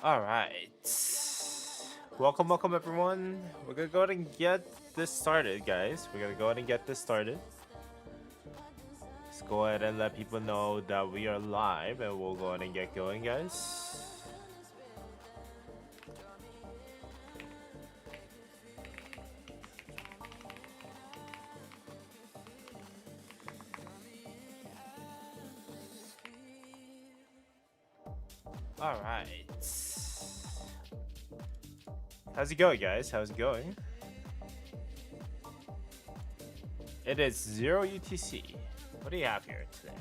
Alright. Welcome everyone. We're gonna go ahead and get this started, guys. We're gonna go ahead and get this started. Let's go ahead and let people know that we are live and we'll go ahead and get going, guys. Alright. How's it going, guys? How's it going? It is 0 UTC. What do you have here today?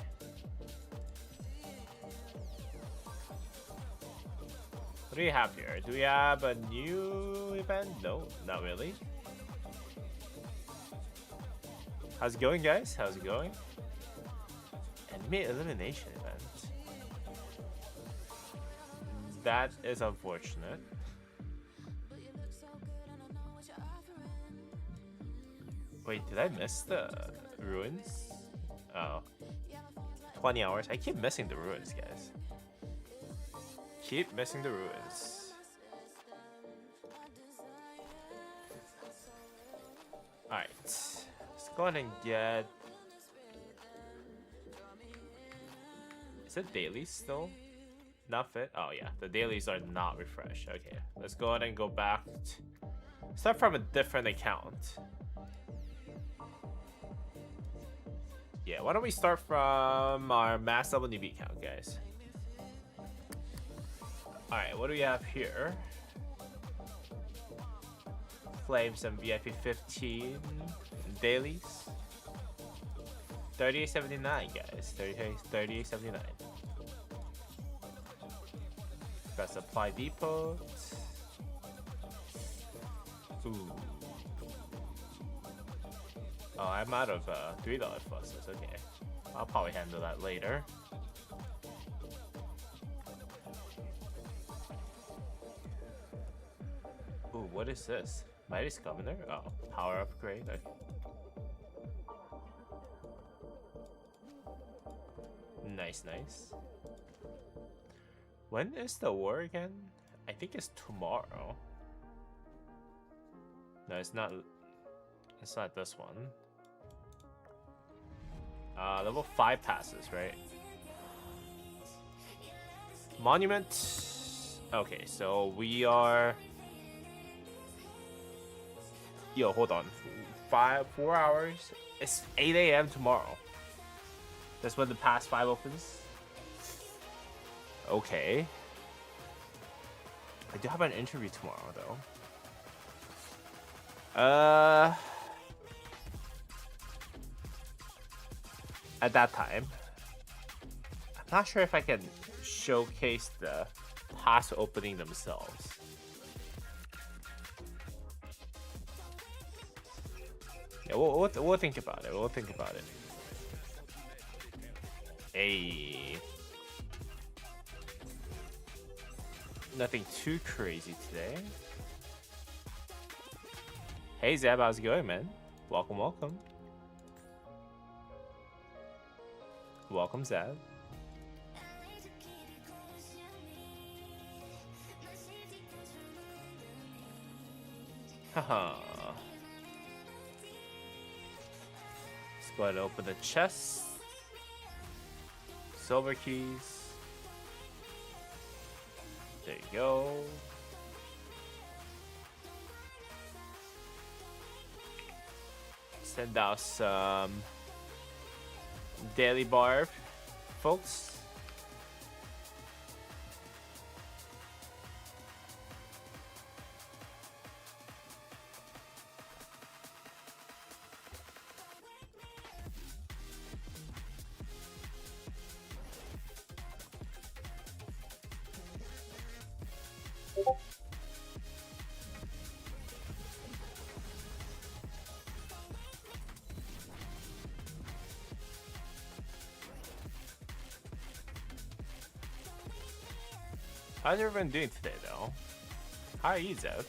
What do you have here? Do we have a new event? No, not really. How's it going, guys? How's it going? Enemy elimination event. That is unfortunate. Wait, did I miss the ruins? Oh. 20 hours. I keep missing the ruins, guys. Keep missing the ruins. Alright. Let's go ahead and get... Is it dailies still? Not fit? Oh yeah, the dailies are not refreshed. Okay, let's go ahead and go back. Start from a different account. Yeah, why don't we start from our mass WB account, guys? Alright, what do we have here? Flames and VIP 15 dailies. 38.79, guys. 38.79. Got supply depot. Ooh. Oh, I'm out of $3 fusses. Okay, I'll probably handle that later. Ooh, what is this? Mighty's Governor? Oh, power upgrade. Okay. Nice, nice. When is the war again? I think it's tomorrow. No, it's not. It's not this one. Level 5 passes, right? Monument. Okay, so we are. Yo, hold on. 4 hours. It's 8 AM tomorrow. That's when the pass 5 opens. Okay. I do have an interview tomorrow, though. At that time. I'm not sure if I can showcase the pass opening themselves. Yeah, we'll think about it. We'll think about it. Hey. Nothing too crazy today. Hey Zeb, how's it going, man? Welcome, welcome. Welcome, Zeb. Haha. Let's go ahead and open the chest. Silver keys. There you go. Send out some daily bar, folks. How's everyone doing today, though? How are you, Zev?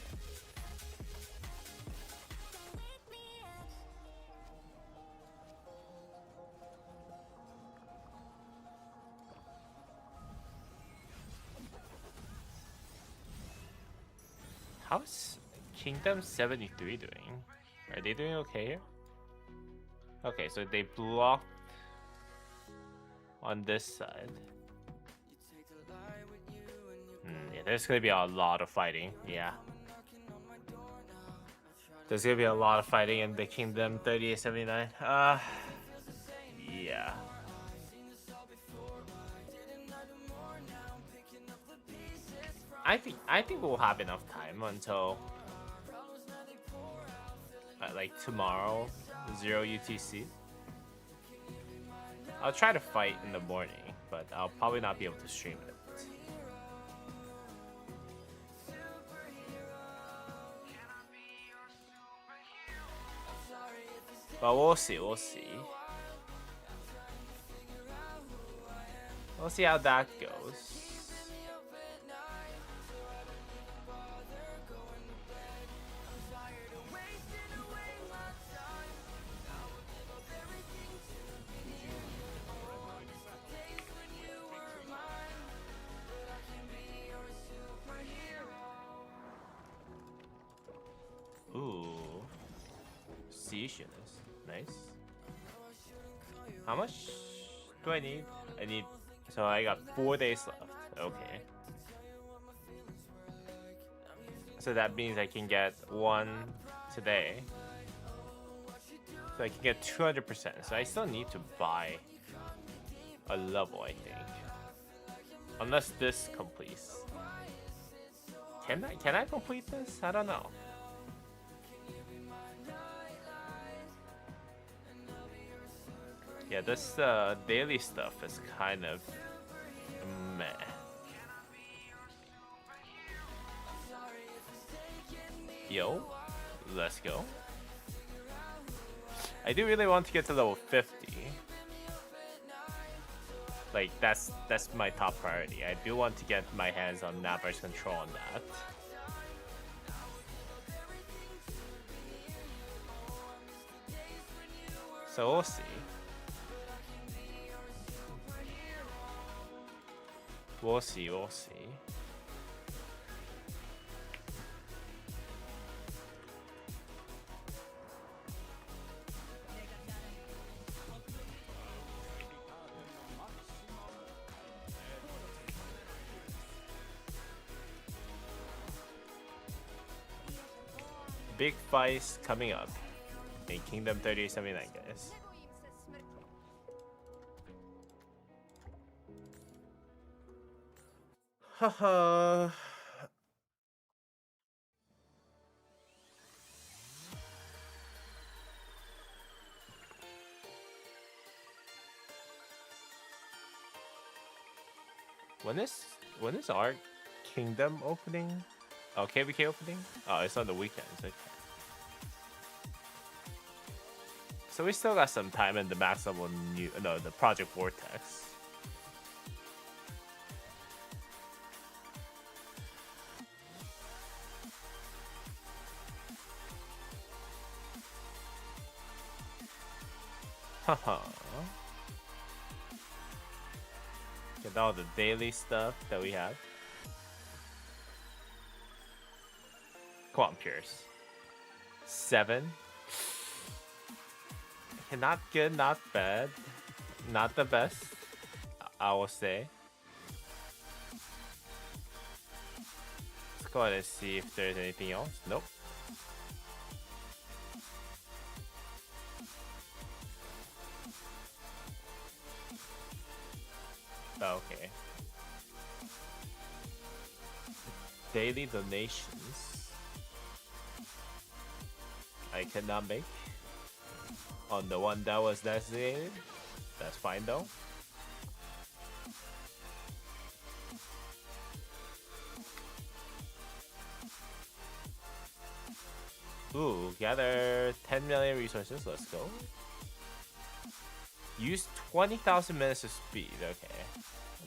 How's Kingdom 73 doing? Are they doing okay here? Okay, so they blocked on this side. Yeah, there's gonna be a lot of fighting. Yeah. There's gonna be a lot of fighting in the Kingdom 3879. Yeah. I think we'll have enough time until like tomorrow, 0 UTC. I'll try to fight in the morning, but I'll probably not be able to stream it. But we'll see, we'll see. We'll see how that goes. Ooh. Seashells. Nice. How much do I need? I need... So I got 4 days left. Okay. So that means I can get 1 today. So I can get 200%. So I still need to buy a level, I think. Unless this completes. Can I complete this? I don't know. Yeah, this daily stuff is kind of meh. Yo, let's go. I do really want to get to level 50. Like that's my top priority. I do want to get my hands on Navarre's control on that. So we'll see. We'll see, we'll see. Big fights coming up in Kingdom 3879, guys. Haha. When is our Kingdom opening? Oh, KVK opening? Oh, it's on the weekends. Okay. So we still got some time in the max level the Project Vortex. Haha. Get all the daily stuff that we have. Come on, Pierce. 7. Okay, not good, not bad. Not the best, I will say. Let's go ahead and see if there's anything else. Nope. Okay. Daily donations. I cannot make. On the one that was designated. That's fine though. Ooh, gather 10 million resources. Let's go. Use 20,000 minutes of speed. Okay.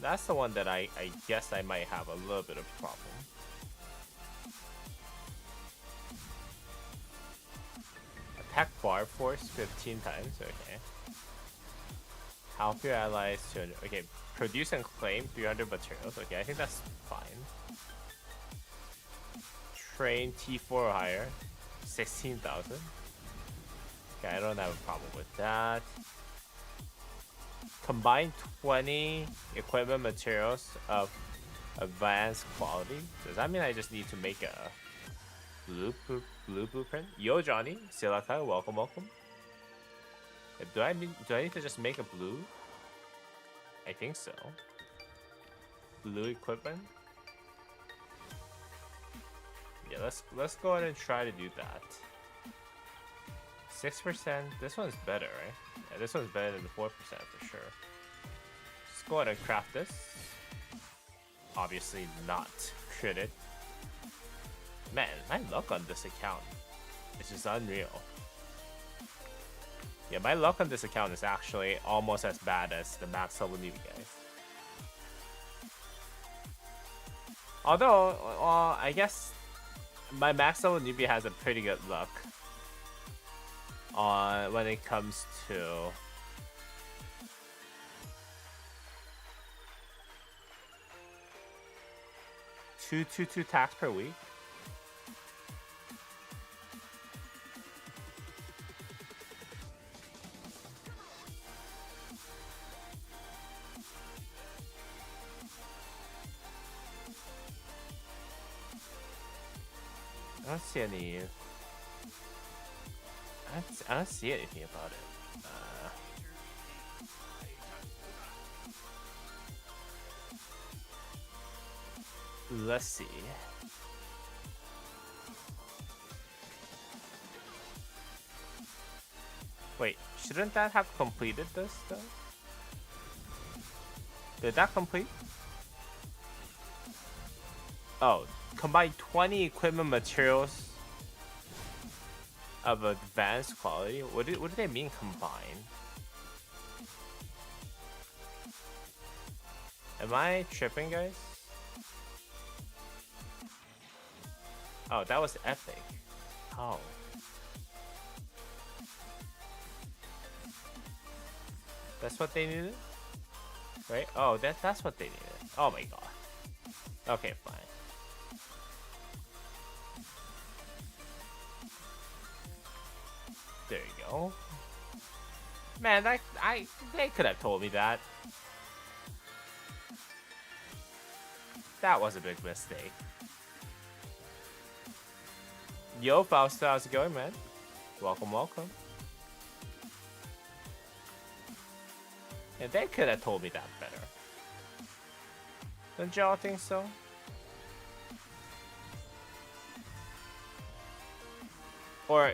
That's the one that I guess I might have a little bit of a problem. Attack bar force 15 times. Okay. Help your allies 200. Okay. Produce and claim 300 materials. Okay, I think that's fine. train T4 or higher. 16,000. Okay, I don't have a problem with that. Combine 20 equipment materials of advanced quality. Does that mean I just need to make a blue blueprint? Yo, Johnny, Silica, welcome. Do I need to just make a blue? I think so. Blue equipment. Yeah, let's go ahead and try to do that. 6%. This one's better, right? Yeah, this one's better than the 4% for sure. Let's go ahead and craft this. Obviously not critted. Man, my luck on this account is just unreal. Yeah, my luck on this account is actually almost as bad as the max level newbie guys. Although, I guess my max level newbie has a pretty good luck on when it comes to two tax per week. I don't see any. I don't see anything about it. Let's see. Wait, shouldn't that have completed this though? Did that complete? Oh, combine 20 equipment materials of advanced quality. What do they mean combine? Am I tripping, guys? Oh, that was epic. Oh. That's what they needed? Right? Oh, that's what they needed. Oh my god. Okay, fine. There you go. Man, they could have told me that. That was a big mistake. Yo, Fausto, how's it going, man? Welcome. And they could have told me that better. Don't y'all think so? Or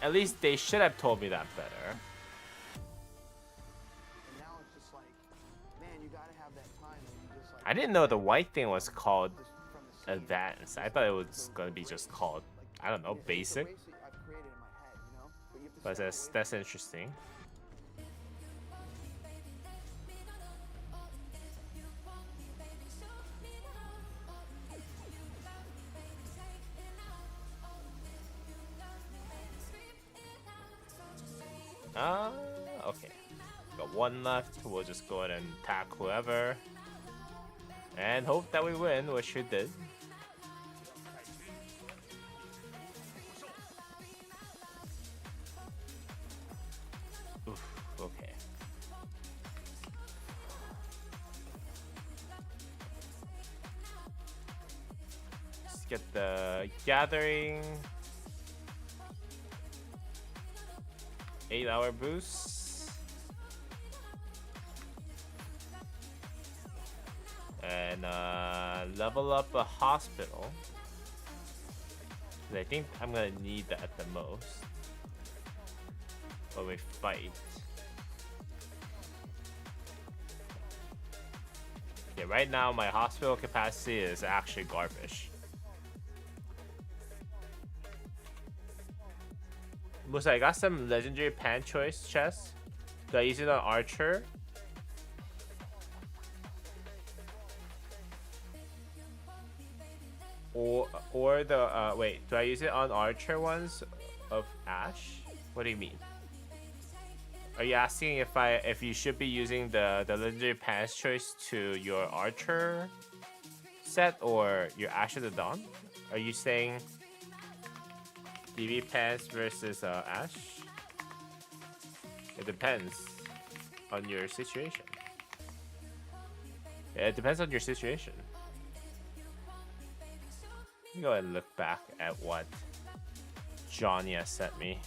at least they should have told me that better. I didn't know the white thing was called advanced. I thought it was gonna be just called, I don't know, basic. But that's interesting. Okay. Got one left. We'll just go ahead and attack whoever. And hope that we win, which we did. Oof, okay. Let's get the gathering. 8-hour boost. And level up a hospital. I think I'm gonna need that the most when we fight. Yeah, right now my hospital capacity is actually garbage. Musa, I got some legendary pan choice chests. Do I use it on Archer? Or the wait, do I use it on Archer ones of Ash? What do you mean? Are you asking if you should be using the legendary pan choice to your Archer set or your Ash of the Dawn? Are you saying DB Pants versus Ash. It depends on your situation. Yeah, it depends on your situation. Let me go ahead and look back at what Johnny has sent me.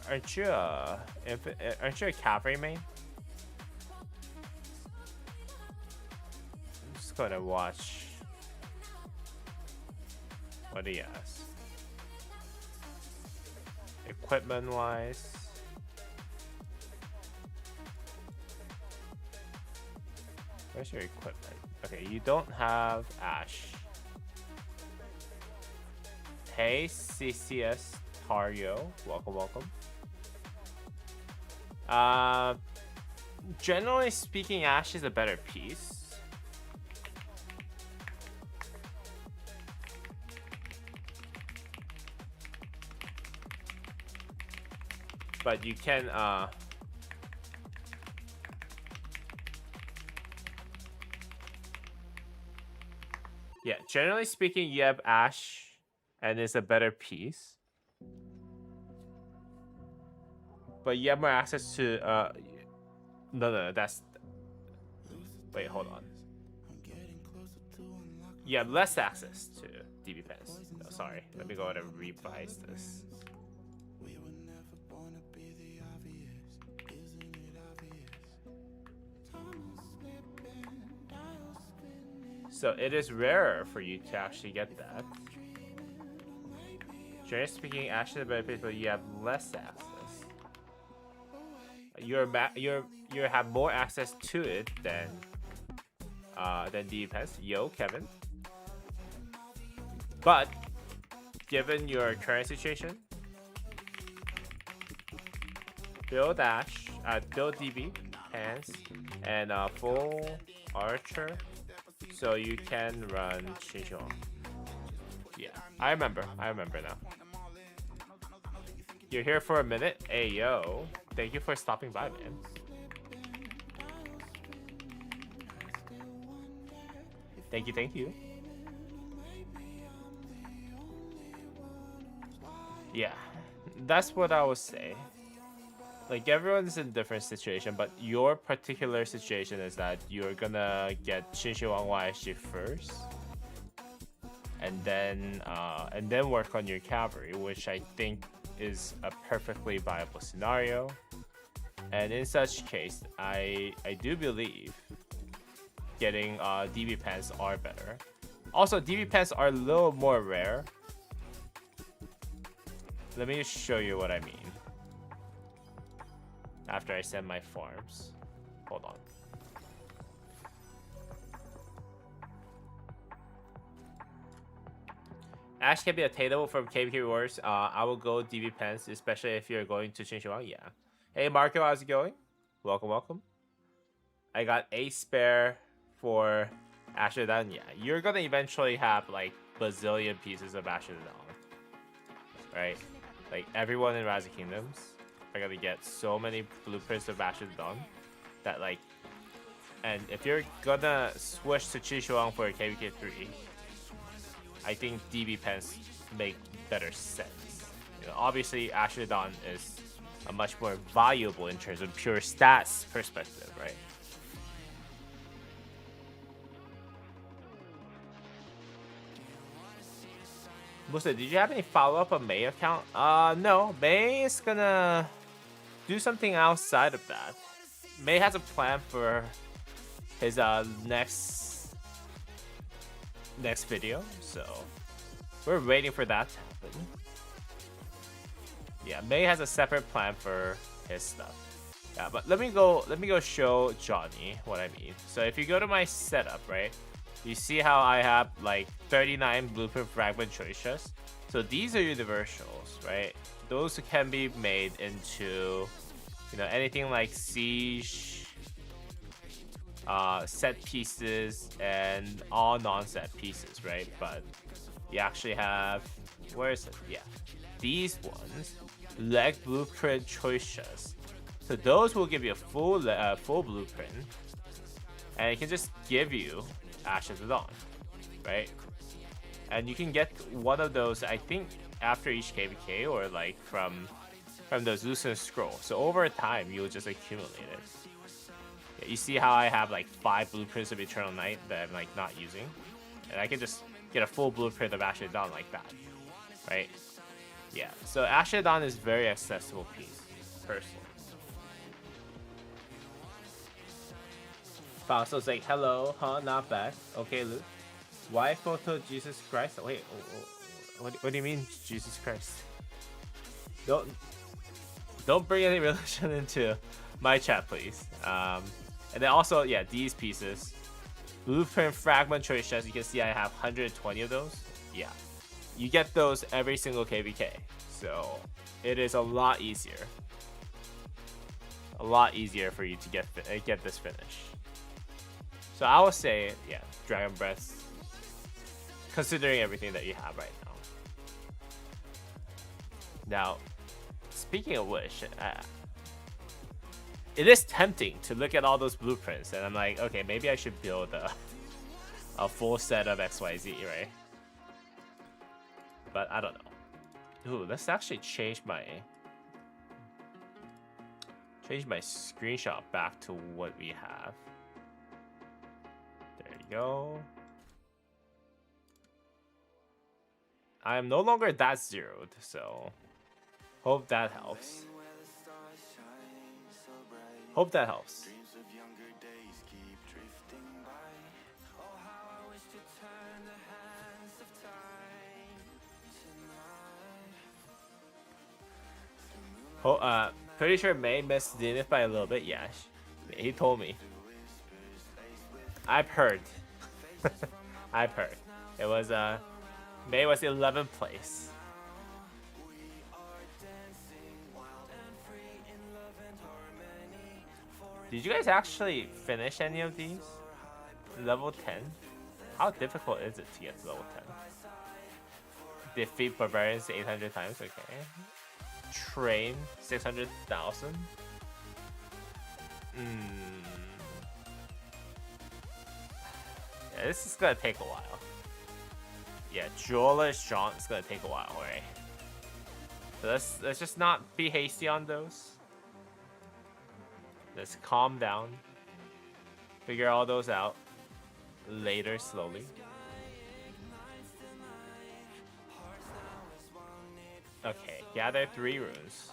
Aren't you a cavalry main? I'm just gonna watch what he has. Equipment wise. Where's your equipment? Okay, you don't have Ash. Hey, CCS Tario. Welcome, welcome. Generally speaking, Ash is a better piece. But you can, yeah, generally speaking, you have Ash and it's a better piece. But you have more access to, no, that's, wait, hold on. You have less access to DB Pens. No, sorry, let me go ahead and revise this. So it is rarer for you to actually get that. Generally speaking, actually the benefit, but you have less access. You have more access to it than DB Pens. Yo, Kevin. But given your current situation, build Ash, build DB Pens, and full Archer. So you can run Xinxiang. Yeah, I remember now. You're here for a minute? Hey, yo. Thank you for stopping by, man. Thank you. Yeah, that's what I would say. Like, everyone's in a different situation, but your particular situation is that you're gonna get Xinxiang YSG first, and then work on your cavalry, which I think is a perfectly viable scenario. And in such case, I do believe getting DB Pens are better. Also, DB Pens are a little more rare. Let me just show you what I mean. After I send my forms. Hold on. Ash can be attainable from KBK Wars. I will go DB Pens, especially if you're going to Xinxiang. Yeah. Hey Marco, how's it going? Welcome. I got a spare for Ashdown. Yeah, you're gonna eventually have like bazillion pieces of Ashdown, right? Like everyone in Rise of Kingdoms are gonna get so many blueprints of Ashdown that like, and if you're gonna switch to Xinxiang for KBK 3, I think DB Pens make better sense. You know, obviously Ashdown is a much more valuable in terms of pure stats perspective, right? Musa, did you have any follow-up on May account? No. May is gonna do something outside of that. May has a plan for his next video, so we're waiting for that to happen. Yeah, May has a separate plan for his stuff. Yeah, but let me go show Johnny what I mean. So if you go to my setup, right, you see how I have like 39 blueprint fragment choices. So these are universals, right? Those can be made into, you know, anything like siege, set pieces, and all non-set pieces, right? But you actually have, where is it? Yeah, these ones, leg blueprint choices. So those will give you a full blueprint, and it can just give you Ashes of Dawn, right? and you can get one of those, I think, after each KVK or like from those loosened scroll. So over time, you'll just accumulate it. Yeah, you see how I have like 5 blueprints of Eternal Night that I'm like not using, and I can just get a full blueprint of Ashes Dawn like that, right? Yeah. So Ashes Dawn is very accessible piece, personally. Fausto's like, hello, huh? Not bad. Okay, Luke. Why photo Jesus Christ? Wait, what do you mean Jesus Christ? Don't bring any religion into my chat, please. And then also, yeah, these pieces. Blueprint fragment choice chests. You can see I have 120 of those. Yeah, you get those every single KVK, so it is a lot easier. A lot easier for you to get this finish. So I would say, yeah, Dragon Breath, considering everything that you have right now. Now, speaking of which, it is tempting to look at all those blueprints, and I'm like, okay, maybe I should build a full set of XYZ, right? But I don't know. Ooh, let's actually change my screenshot back to what we have. There you go. I am no longer that zeroed, so hope that helps. Hope that helps. Oh, pretty sure May missed Zenith by a little bit. Yeah, he told me. I've heard. I've heard. It was May was 11th place. Did you guys actually finish any of these? Level 10? How difficult is it to get to level 10? Defeat barbarians 800 times, okay. Train 600,000. Yeah, this is gonna take a while. Yeah, Jeweler Strong is gonna take a while, right? So let's just not be hasty on those. Let's calm down. Figure all those out later, slowly. Okay, gather 3 runes.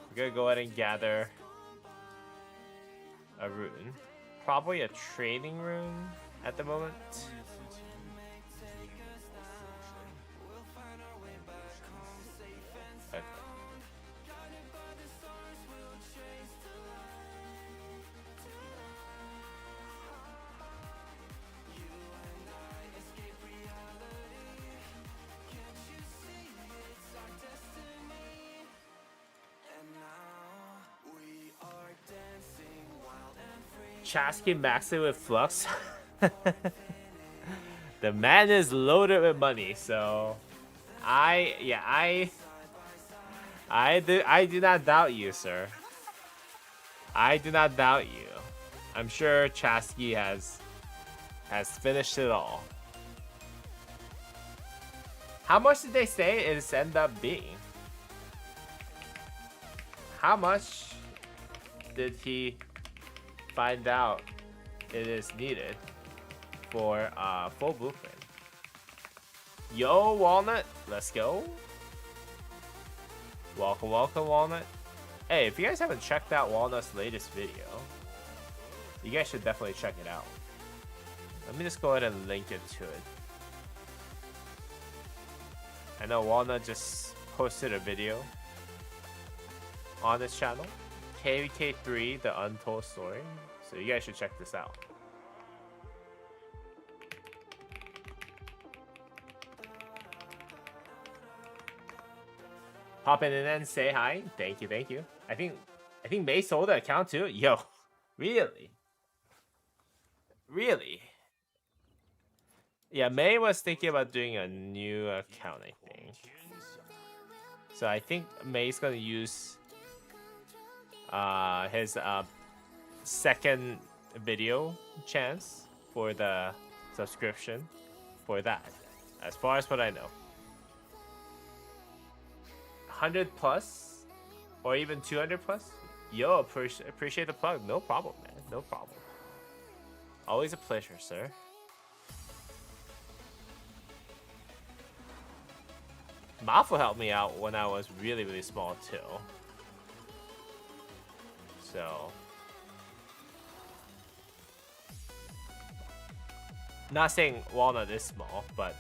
We're gonna go ahead and gather a rune. Probably a trading rune at the moment. Okay. Chasky maxed it with Flux. The man is loaded with money, so I do not doubt you, sir. I do not doubt you. I'm sure Chasky has finished it all. How much did they say it's end up being? How much did he find out it is needed for full blueprint? Yo, Walnut, let's go. Welcome, Walnut. Hey, if you guys haven't checked out Walnut's latest video, you guys should definitely check it out. Let me just go ahead and link it to it. I know Walnut just posted a video on this channel, KVK3, The Untold Story. So you guys should check this out. Pop in and then say hi. Thank you. I think May sold the account too. Yo, really? Yeah, May was thinking about doing a new account, I think. So I think May's gonna use his second video chance for the subscription for that. As far as what I know. 100 plus? Or even 200 plus? Yo, appreciate the plug. No problem, man. No problem. Always a pleasure, sir. Mafu helped me out when I was really, really small, too. So... Not saying Walnut is small, but...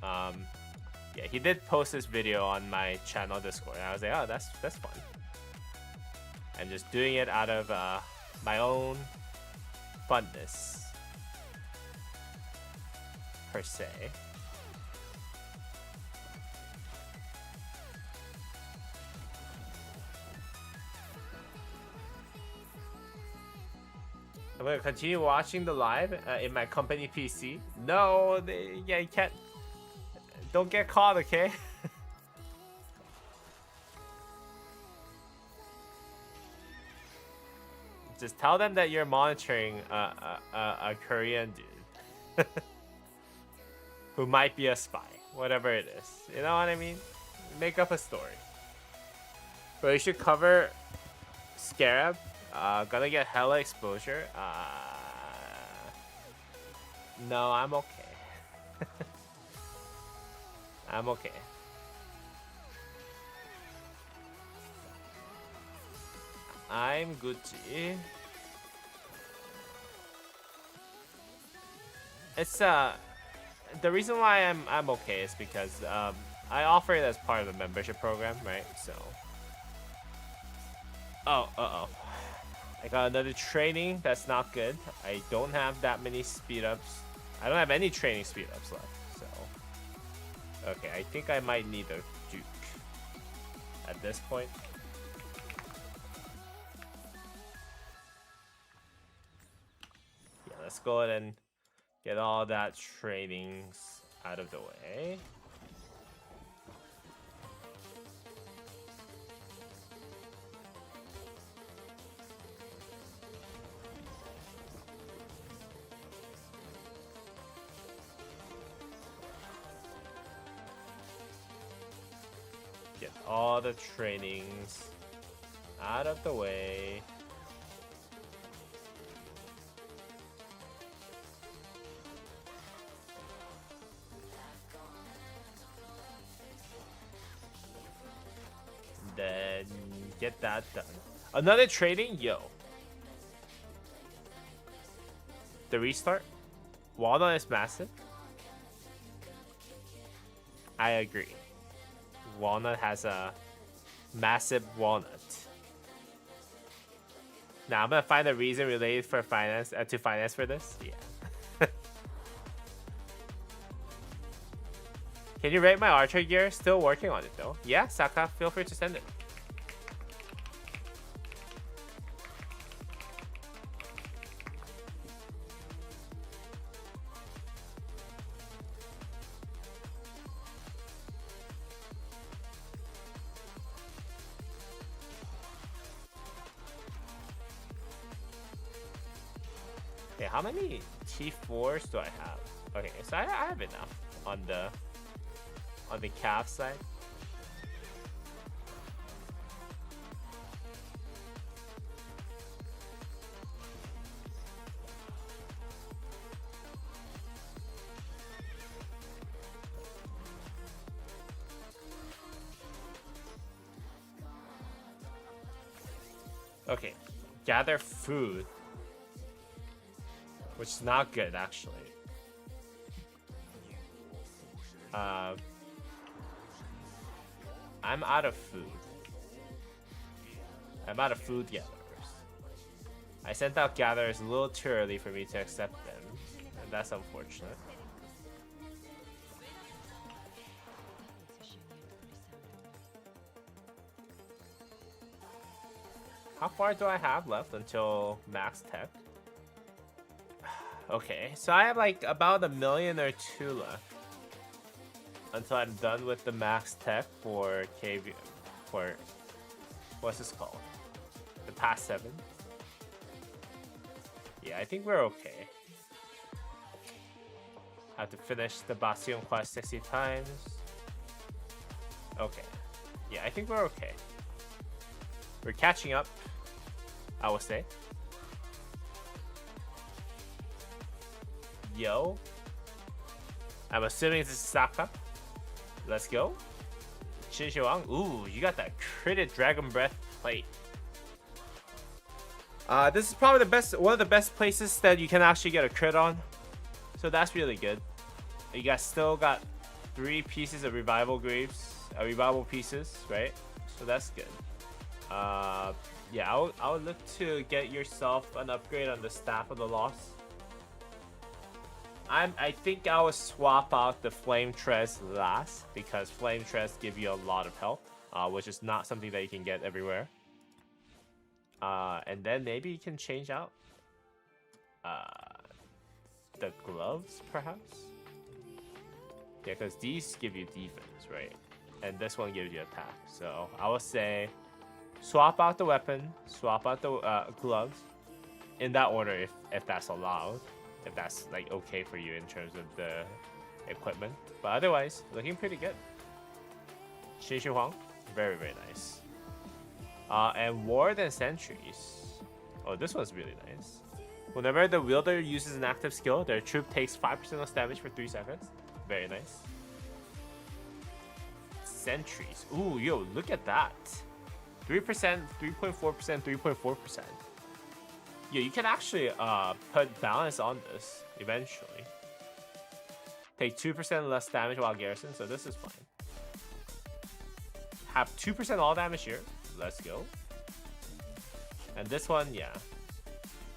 yeah, he did post this video on my channel Discord, and I was like, oh, that's fun. I'm just doing it out of my own funness, per se. I'm gonna continue watching the live in my company PC. No, yeah, you can't. Don't get caught, okay? Just tell them that you're monitoring a Korean dude who might be a spy, whatever it is. You know what I mean? Make up a story. But you should cover Scarab. Gonna get hella exposure. No, I'm okay. I'm okay. I'm Gucci. It's the reason why I'm okay is because I offer it as part of the membership program, right? So oh, I got another training that's not good. I don't have that many speed ups. I don't have any training speed ups left. So okay, I think I might need a Duke at this point. Let's go ahead and get all that trainings out of the way. Get all the trainings out of the way. Then get that done. Another trading? Yo. The restart? Walnut is massive? I agree. Walnut has a massive walnut. Now I'm gonna find a reason related for finance to finance for this. Yeah. Can you rate my archer gear? Still working on it though. Yeah, Saka, feel free to send it. Okay, how many T4s do I have? Okay, so I have enough on the calf side. Okay, gather food, which is not good actually. I'm out of food. I'm out of food gatherers. I sent out gatherers a little too early for me to accept them, and that's unfortunate. How far do I have left until max tech? Okay, so I have like about 1 million or 2 left until I'm done with the max tech for KV, for what's this called? The past 7. Yeah, I think we're okay. Have to finish the Bastion quest 60 times. Okay. Yeah, I think we're okay. We're catching up, I would say. Yo. I'm assuming this is Saka. Let's go. Shishiwang. Ooh, you got that critted Dragon Breath plate. This is probably one of the best places that you can actually get a crit on. So that's really good. You guys still got 3 pieces of revival pieces, right? So that's good. Yeah, I would look to get yourself an upgrade on the Staff of the Lost. I think I would swap out the Flame Tress last because Flame Tress give you a lot of health, which is not something that you can get everywhere. And then maybe you can change out the gloves, perhaps. Yeah, because these give you defense, right? And this one gives you attack. So I would say swap out the weapon, swap out the gloves, in that order if that's allowed. If that's like okay for you in terms of the equipment, but otherwise looking pretty good. Xinshi Huang, very nice. And Ward and Sentries. Oh, this one's really nice. Whenever the wielder uses an active skill, their troop takes 5% less damage for 3 seconds. Very nice. Sentries. Ooh, yo, look at that. 3%, 3.4%, 3.4%. Yeah, you can actually put balance on this eventually. Take 2% less damage while garrison, so this is fine. Have 2% all damage here. Let's go. And this one, yeah.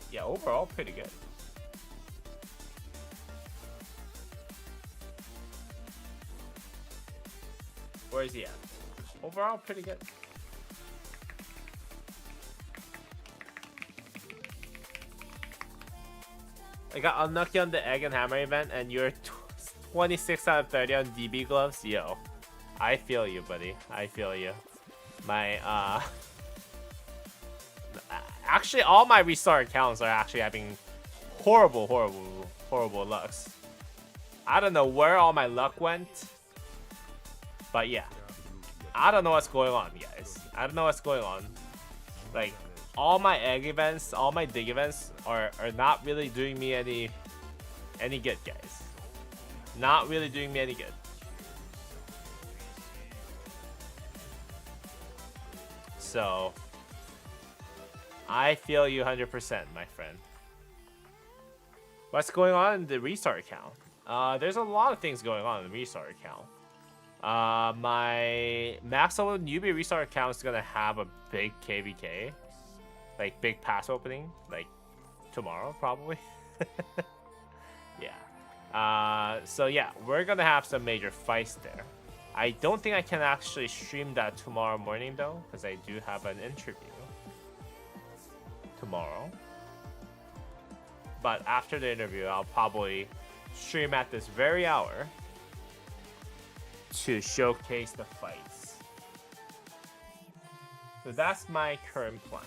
Yeah, overall, pretty good. Where is he at? Overall, pretty good. I got unlucky on the Egg and Hammer event, and you're 26 out of 30 on DB gloves. Yo, I feel you, buddy. I feel you. My actually, all my restart accounts are actually having horrible lucks. I don't know where all my luck went, but yeah, I don't know what's going on, guys. I don't know what's going on. Like, all my egg events, all my dig events are not really doing me any good, guys. Not really doing me any good. So I feel you 100%, my friend. What's going on in the restart account? There's a lot of things going on in the restart account. My max level newbie restart account is gonna have a big KVK. Like, big pass opening, like, tomorrow, probably. Yeah. So, yeah, we're gonna have some major fights there. I don't think I can actually stream that tomorrow morning, though, because I do have an interview tomorrow. But after the interview, I'll probably stream at this very hour to showcase the fights. So that's my current plan.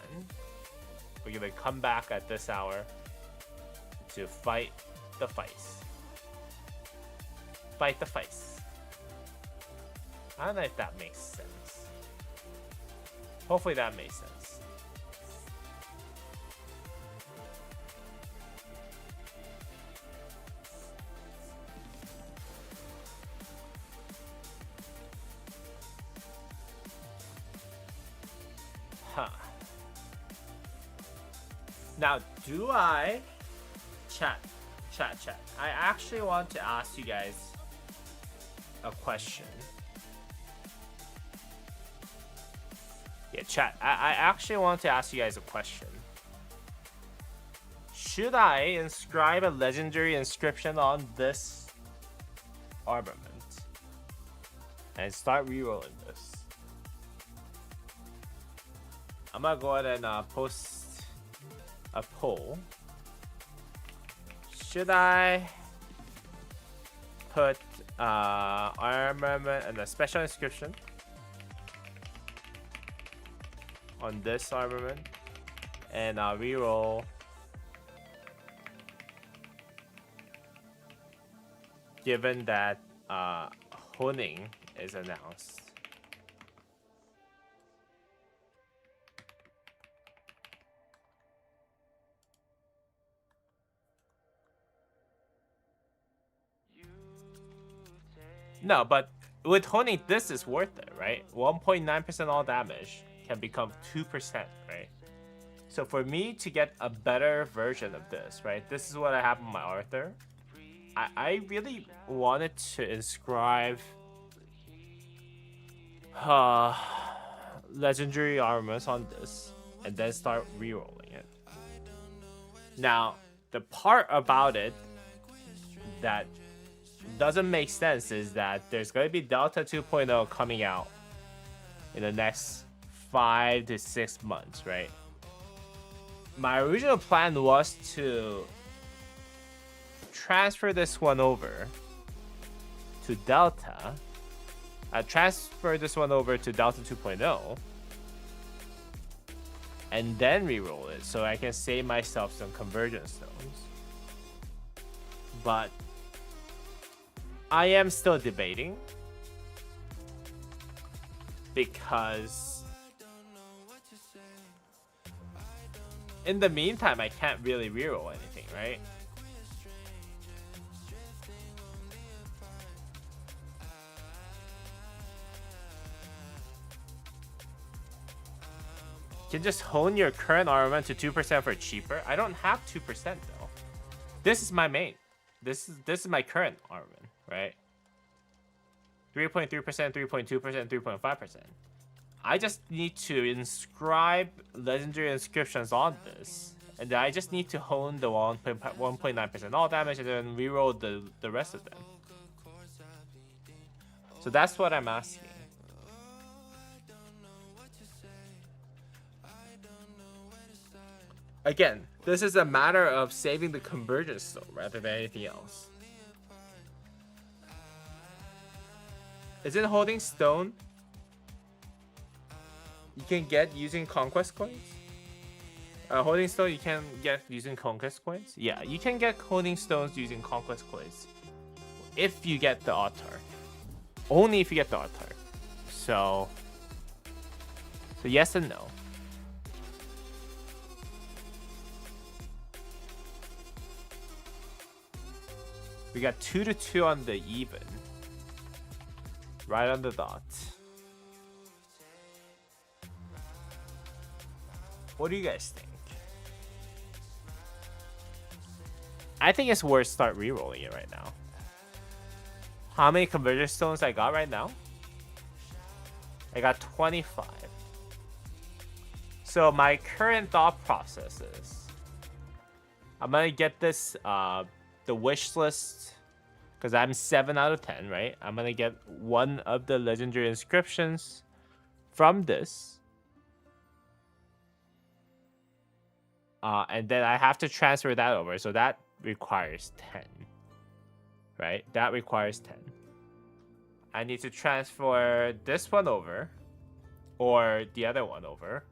We're gonna come back at this hour to fight the fights. Fight the fights. I don't know if that makes sense. Hopefully that makes sense. Huh. Now, do I... Chat. I actually want to ask you guys a question. Yeah, chat. I actually want to ask you guys a question. Should I inscribe a legendary inscription on this armament and start rerolling this? I'm gonna go ahead and post a poll. Should I put armament and a special inscription on this armament and I'll reroll given that honing is announced. No, but with honing, this is worth it, right? 1.9% all damage can become 2%, right? So for me to get a better version of this, right? This is what I have on my Arthur. I really wanted to inscribe legendary armors on this and then start rerolling it. Now, the part about it that doesn't make sense is that there's going to be Delta 2.0 coming out in the next 5 to 6 months, right? My original plan was to transfer this one over to Delta. Transfer this one over to Delta 2.0 and then reroll it so I can save myself some conversion stones. But I am still debating because in the meantime I can't really reroll anything, right? You can just hone your current armament to 2% for cheaper. I don't have 2% though. This is my main. This is my current armament, right? 3.3%, 3.2%, 3.5%. I just need to inscribe legendary inscriptions on this. And then I just need to hone the 1.9% all damage and then reroll the rest of them. So that's what I'm asking. Again, this is a matter of saving the convergence stone rather than anything else. Is it holding stone you can get using conquest coins? Holding stone you can get using conquest coins? Yeah, you can get holding stones using conquest coins if you get the Autar. Only if you get the Autar. So yes and no. We got 2-2 on the even. Right on the dot. What do you guys think? I think it's worth start re-rolling it right now. How many conversion stones I got right now? I got 25. So my current thought process is I'm gonna get this the wish list because I'm 7 out of 10, right? I'm gonna get one of the legendary inscriptions from this. And then I have to transfer that over. So that requires 10. Right? That requires 10. I need to transfer this one over. Or the other one over.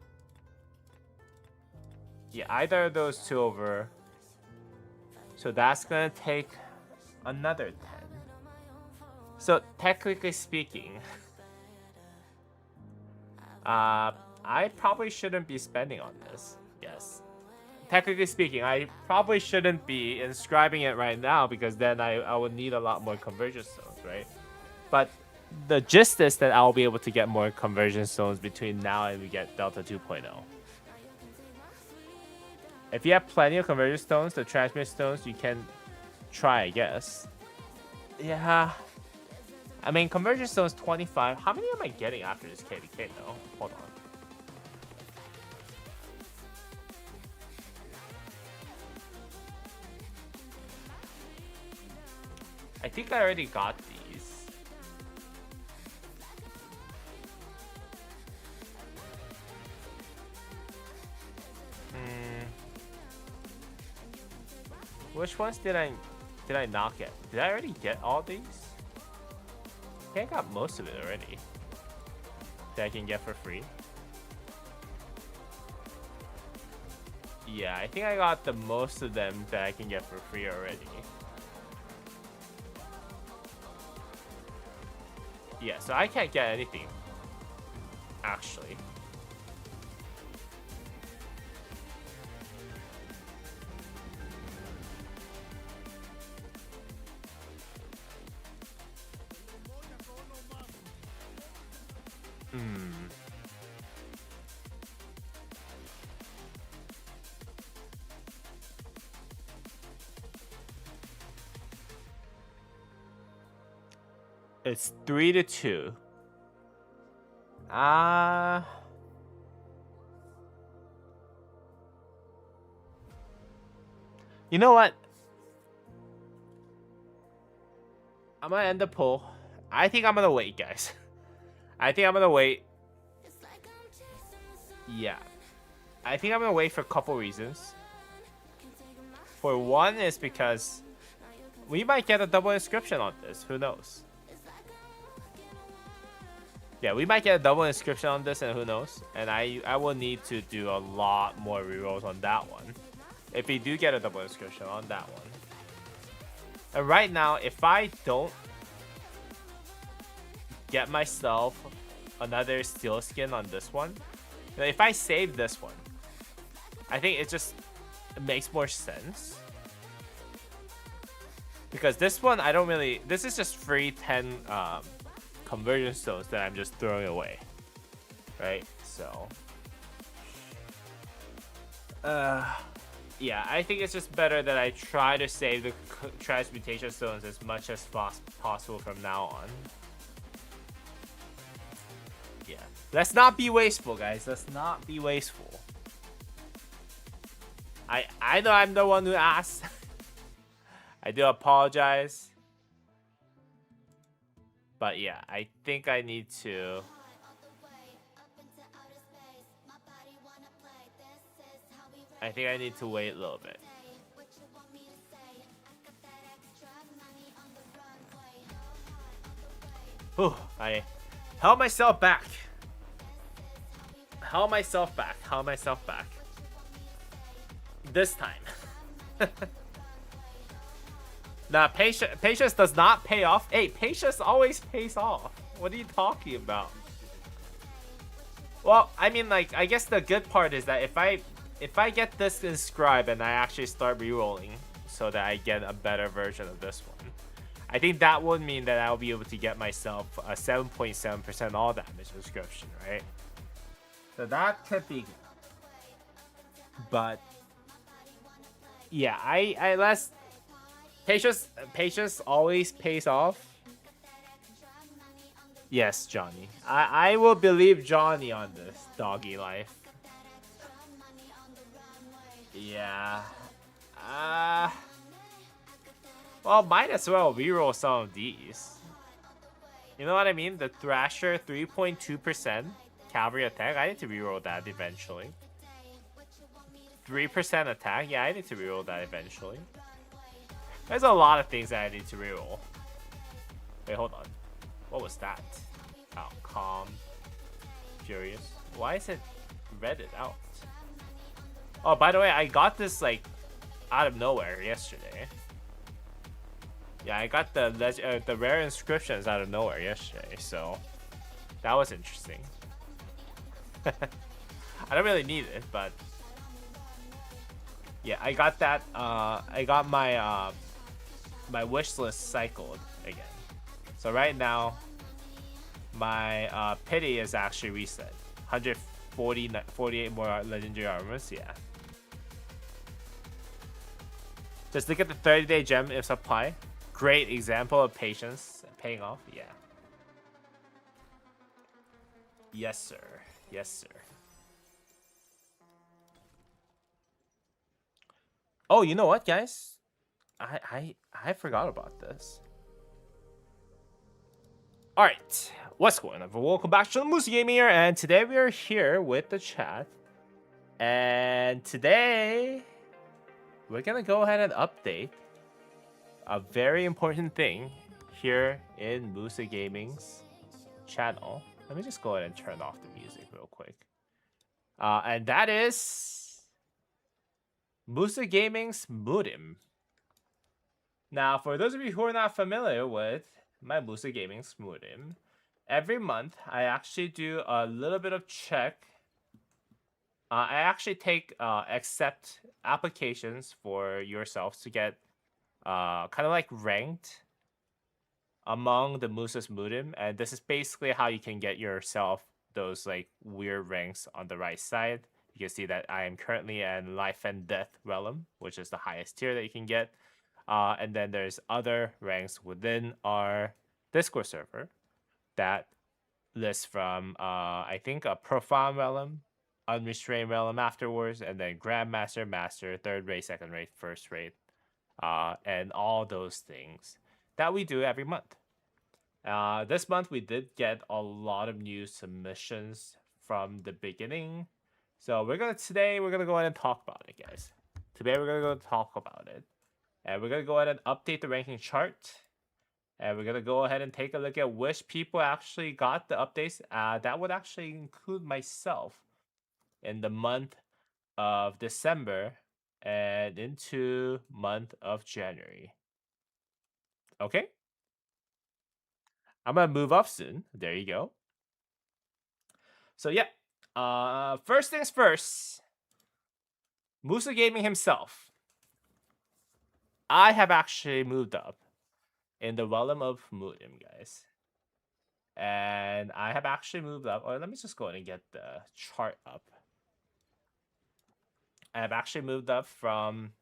Yeah, either of those two over. So that's going to take another 10. So technically speaking, I probably shouldn't be spending on this. Yes. Technically speaking, I probably shouldn't be inscribing it right now because then I would need a lot more conversion stones, right? But the gist is that I'll be able to get more conversion stones between now and we get Delta 2.0. If you have plenty of conversion stones, the transmit stones, you can try, I guess. Yeah. I mean, conversion stones 25. How many am I getting after this KVK though? Hold on. I think I already got these. Which ones did I not get? Did I already get all these? I think I got most of it already. That I can get for free. Yeah, I think I got the most of them that I can get for free already. Yeah, so I can't get anything, actually. It's 3-2. You know what? I'm gonna end the poll. I think I'm gonna wait, guys. I think I'm gonna wait. Yeah. I think I'm gonna wait for a couple reasons. For one is because we might get a double inscription on this. Who knows? Yeah, we might get a double inscription on this, and who knows? And I will need to do a lot more rerolls on that one. If we do get a double inscription on that one. And right now, if I don't get myself another steel skin on this one, if I save this one, I think it makes more sense. Because this one, I don't really... This is just free 10 conversion stones that I'm just throwing away. Right? So... yeah, I think it's just better that I try to save the transmutation stones as much as possible from now on. Yeah. Let's not be wasteful, guys. Let's not be wasteful. I know I'm the one who asked. I do apologize. But yeah, I think I need to... I think I need to wait a little bit. Whew, I held myself back. Held myself back. Held myself back. This time. Nah, patience does not pay off. Hey, patience always pays off. What are you talking about? Well, I mean, like, I guess the good part is that if I get this inscribed and I actually start rerolling so that I get a better version of this one, I think that would mean that I'll be able to get myself a 7.7% all damage inscription, right? So that could be good. But yeah, patience always pays off. Yes, Johnny. I will believe Johnny on this doggy life. Yeah. Well, might as well reroll some of these. You know what I mean? The Thrasher 3.2% cavalry attack. I need to reroll that eventually. 3% attack. Yeah, I need to reroll that eventually. There's a lot of things that I need to reroll. Wait, hold on. What was that? Oh, calm. Furious. Why is it redded out? Oh, by the way, I got this, like, out of nowhere yesterday. Yeah, I got the rare inscriptions out of nowhere yesterday, so that was interesting. I don't really need it, but yeah, I got that. I got my my wish list cycled again. So right now, my pity is actually reset. 48 more legendary armors. Yeah. Just look at the 30-day gem if supply. Great example of patience paying off. Yeah. Yes, sir. Yes, sir. Oh, you know what, guys? I forgot about this. All right, what's going on? Welcome back to the Musa Gaming here, and today we are here with the chat. And today we're gonna go ahead and update a very important thing here in Musa Gaming's channel. Let me just go ahead and turn off the music real quick. And that is Musa Gaming's Murim. Now, for those of you who are not familiar with my Musa Gaming's Murim, every month I actually do a little bit of check. I actually take accept applications for yourselves to get kind of like ranked among the Musa's Murim, and this is basically how you can get yourself those like weird ranks on the right side. You can see that I am currently in Life and Death Realm, which is the highest tier that you can get. And then there's other ranks within our Discord server that list from I think a Profound Realm, Unrestrained Realm afterwards, and then Grandmaster, Master, third rate, second rate, first rate, and all those things that we do every month. This month we did get a lot of new submissions from the beginning, so today we're gonna go ahead and talk about it, guys. Today we're gonna go talk about it, and we're gonna go ahead and update the ranking chart. And we're gonna go ahead and take a look at which people actually got the updates. That would actually include myself in the month of December and into month of January. Okay? I'm gonna move up soon. There you go. So yeah. First things first. Musa Gaming himself. I have actually moved up in the realm of Murim, guys. And I have actually moved up. Or let me just go ahead and get the chart up. I have actually moved up from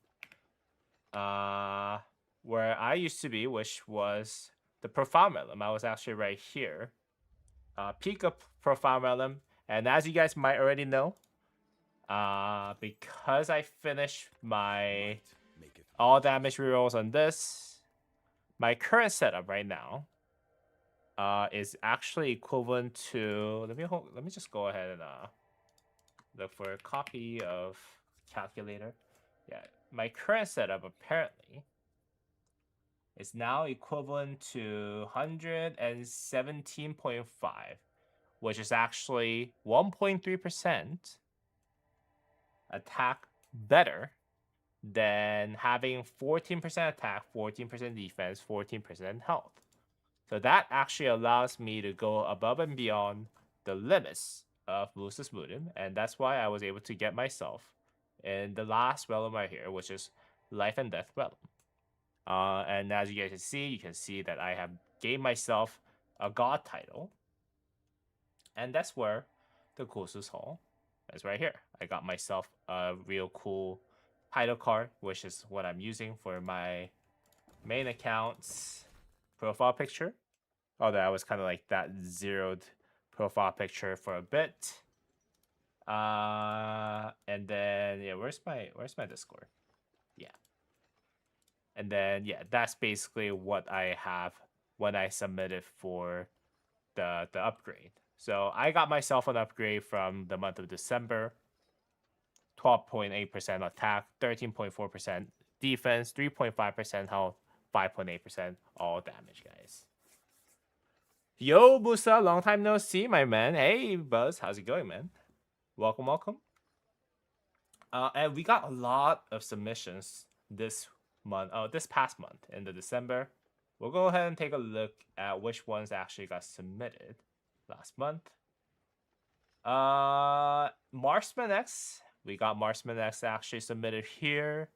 where I used to be, which was the Profound Realm. I was actually right here. Peak of Profound Realm. And as you guys might already know, because I finished my all damage rerolls on this, my current setup right now is actually equivalent to let me just go ahead and look for a copy of calculator. Yeah, my current setup apparently is now equivalent to 117.5, which is actually 1.3% attack better than having 14% attack, 14% defense, 14% health. So that actually allows me to go above and beyond the limits of Musa's Murim, and that's why I was able to get myself in the last realm right here, which is Life and Death Realm. And as you guys you can see that I have gained myself a god title, and that's where the Kosus Hall is right here. I got myself a real cool title card, which is what I'm using for my main account's profile picture. Although I was kind of like that zeroed profile picture for a bit. And then yeah, where's my Discord? Yeah. And then yeah, that's basically what I have when I submitted for the upgrade. So I got myself an upgrade from the month of December. 12.8% attack, 13.4% defense, 3.5% health, 5.8% all damage, guys. Yo, Musa, long time no see, my man. Hey, Buzz, how's it going, man? Welcome, welcome. And we got a lot of submissions this past month in the December. We'll go ahead and take a look at which ones actually got submitted last month. Marksman X. We got Marksman X actually submitted here.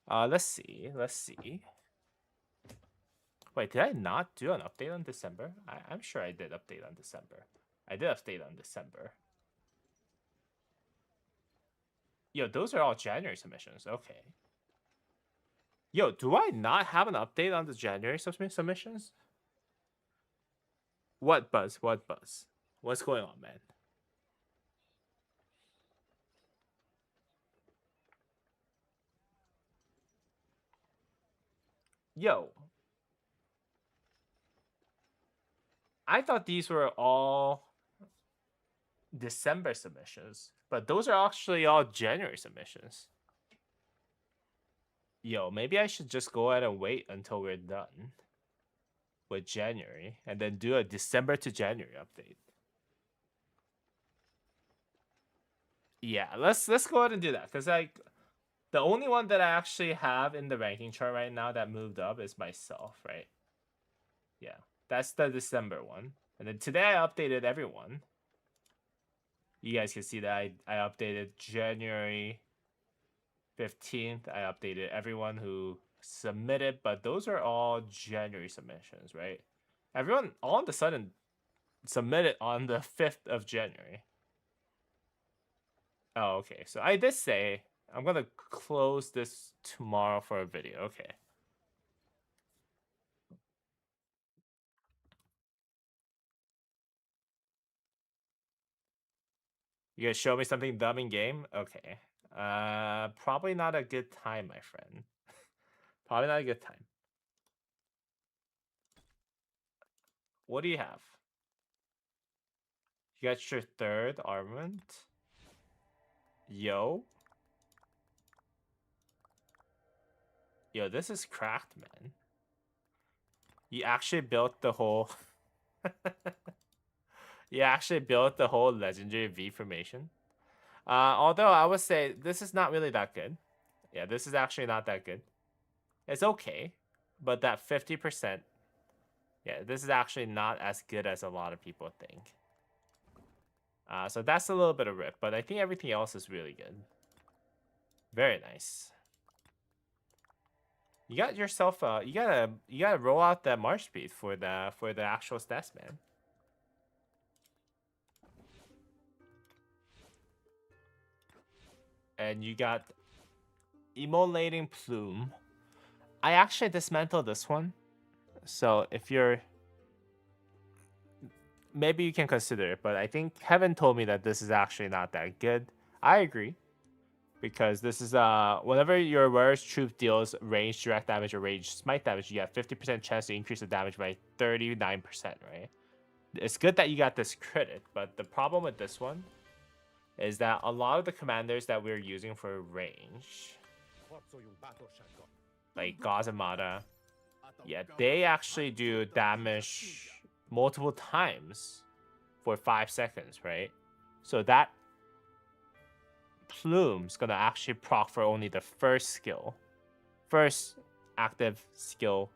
Let's see. Wait, did I not do an update on December? I'm sure I did update on December. I did update on December. Yo, those are all January submissions. Okay. Yo, do I not have an update on the January submissions? What buzz? What buzz? What's going on, man? Yo. I thought these were all December submissions, but those are actually all January submissions. Yo, maybe I should just go ahead and wait until we're done with January and then do a December to January update. Yeah, let's go ahead and do that, because like the only one that I actually have in the ranking chart right now that moved up is myself, right? Yeah, that's the December one. And then today I updated everyone. You guys can see that I updated January 15th. I updated everyone who submitted, but those are all January submissions, right? Everyone all of a sudden submitted on the 5th of January. Oh, okay. So I did say I'm gonna close this tomorrow for a video. Okay. You guys show me something dumb in game? Okay. Probably not a good time, my friend. Probably not a good time. What do you have? You got your third armament? Yo. Yo, this is cracked, man. You actually built the whole... you actually built the whole legendary V formation? Although I would say this is not really that good. Yeah, this is actually not that good. It's okay, but that 50%, yeah, this is actually not as good as a lot of people think. So that's a little bit of rip, but I think everything else is really good. Very nice. You got yourself you gotta roll out that march speed for the actual stats, man. And you got Immolating Plume. I actually dismantled this one. So if you're... maybe you can consider it, but I think Kevin told me that this is actually not that good. I agree. Because this is whenever your rarest troop deals range direct damage or range smite damage, you have 50% chance to increase the damage by 39%, right? It's good that you got this credit, but the problem with this one is that a lot of the commanders that we're using for range, like Gazamada, yeah, they actually do damage multiple times for 5 seconds, right? So that Plume's gonna actually proc for only the first active skill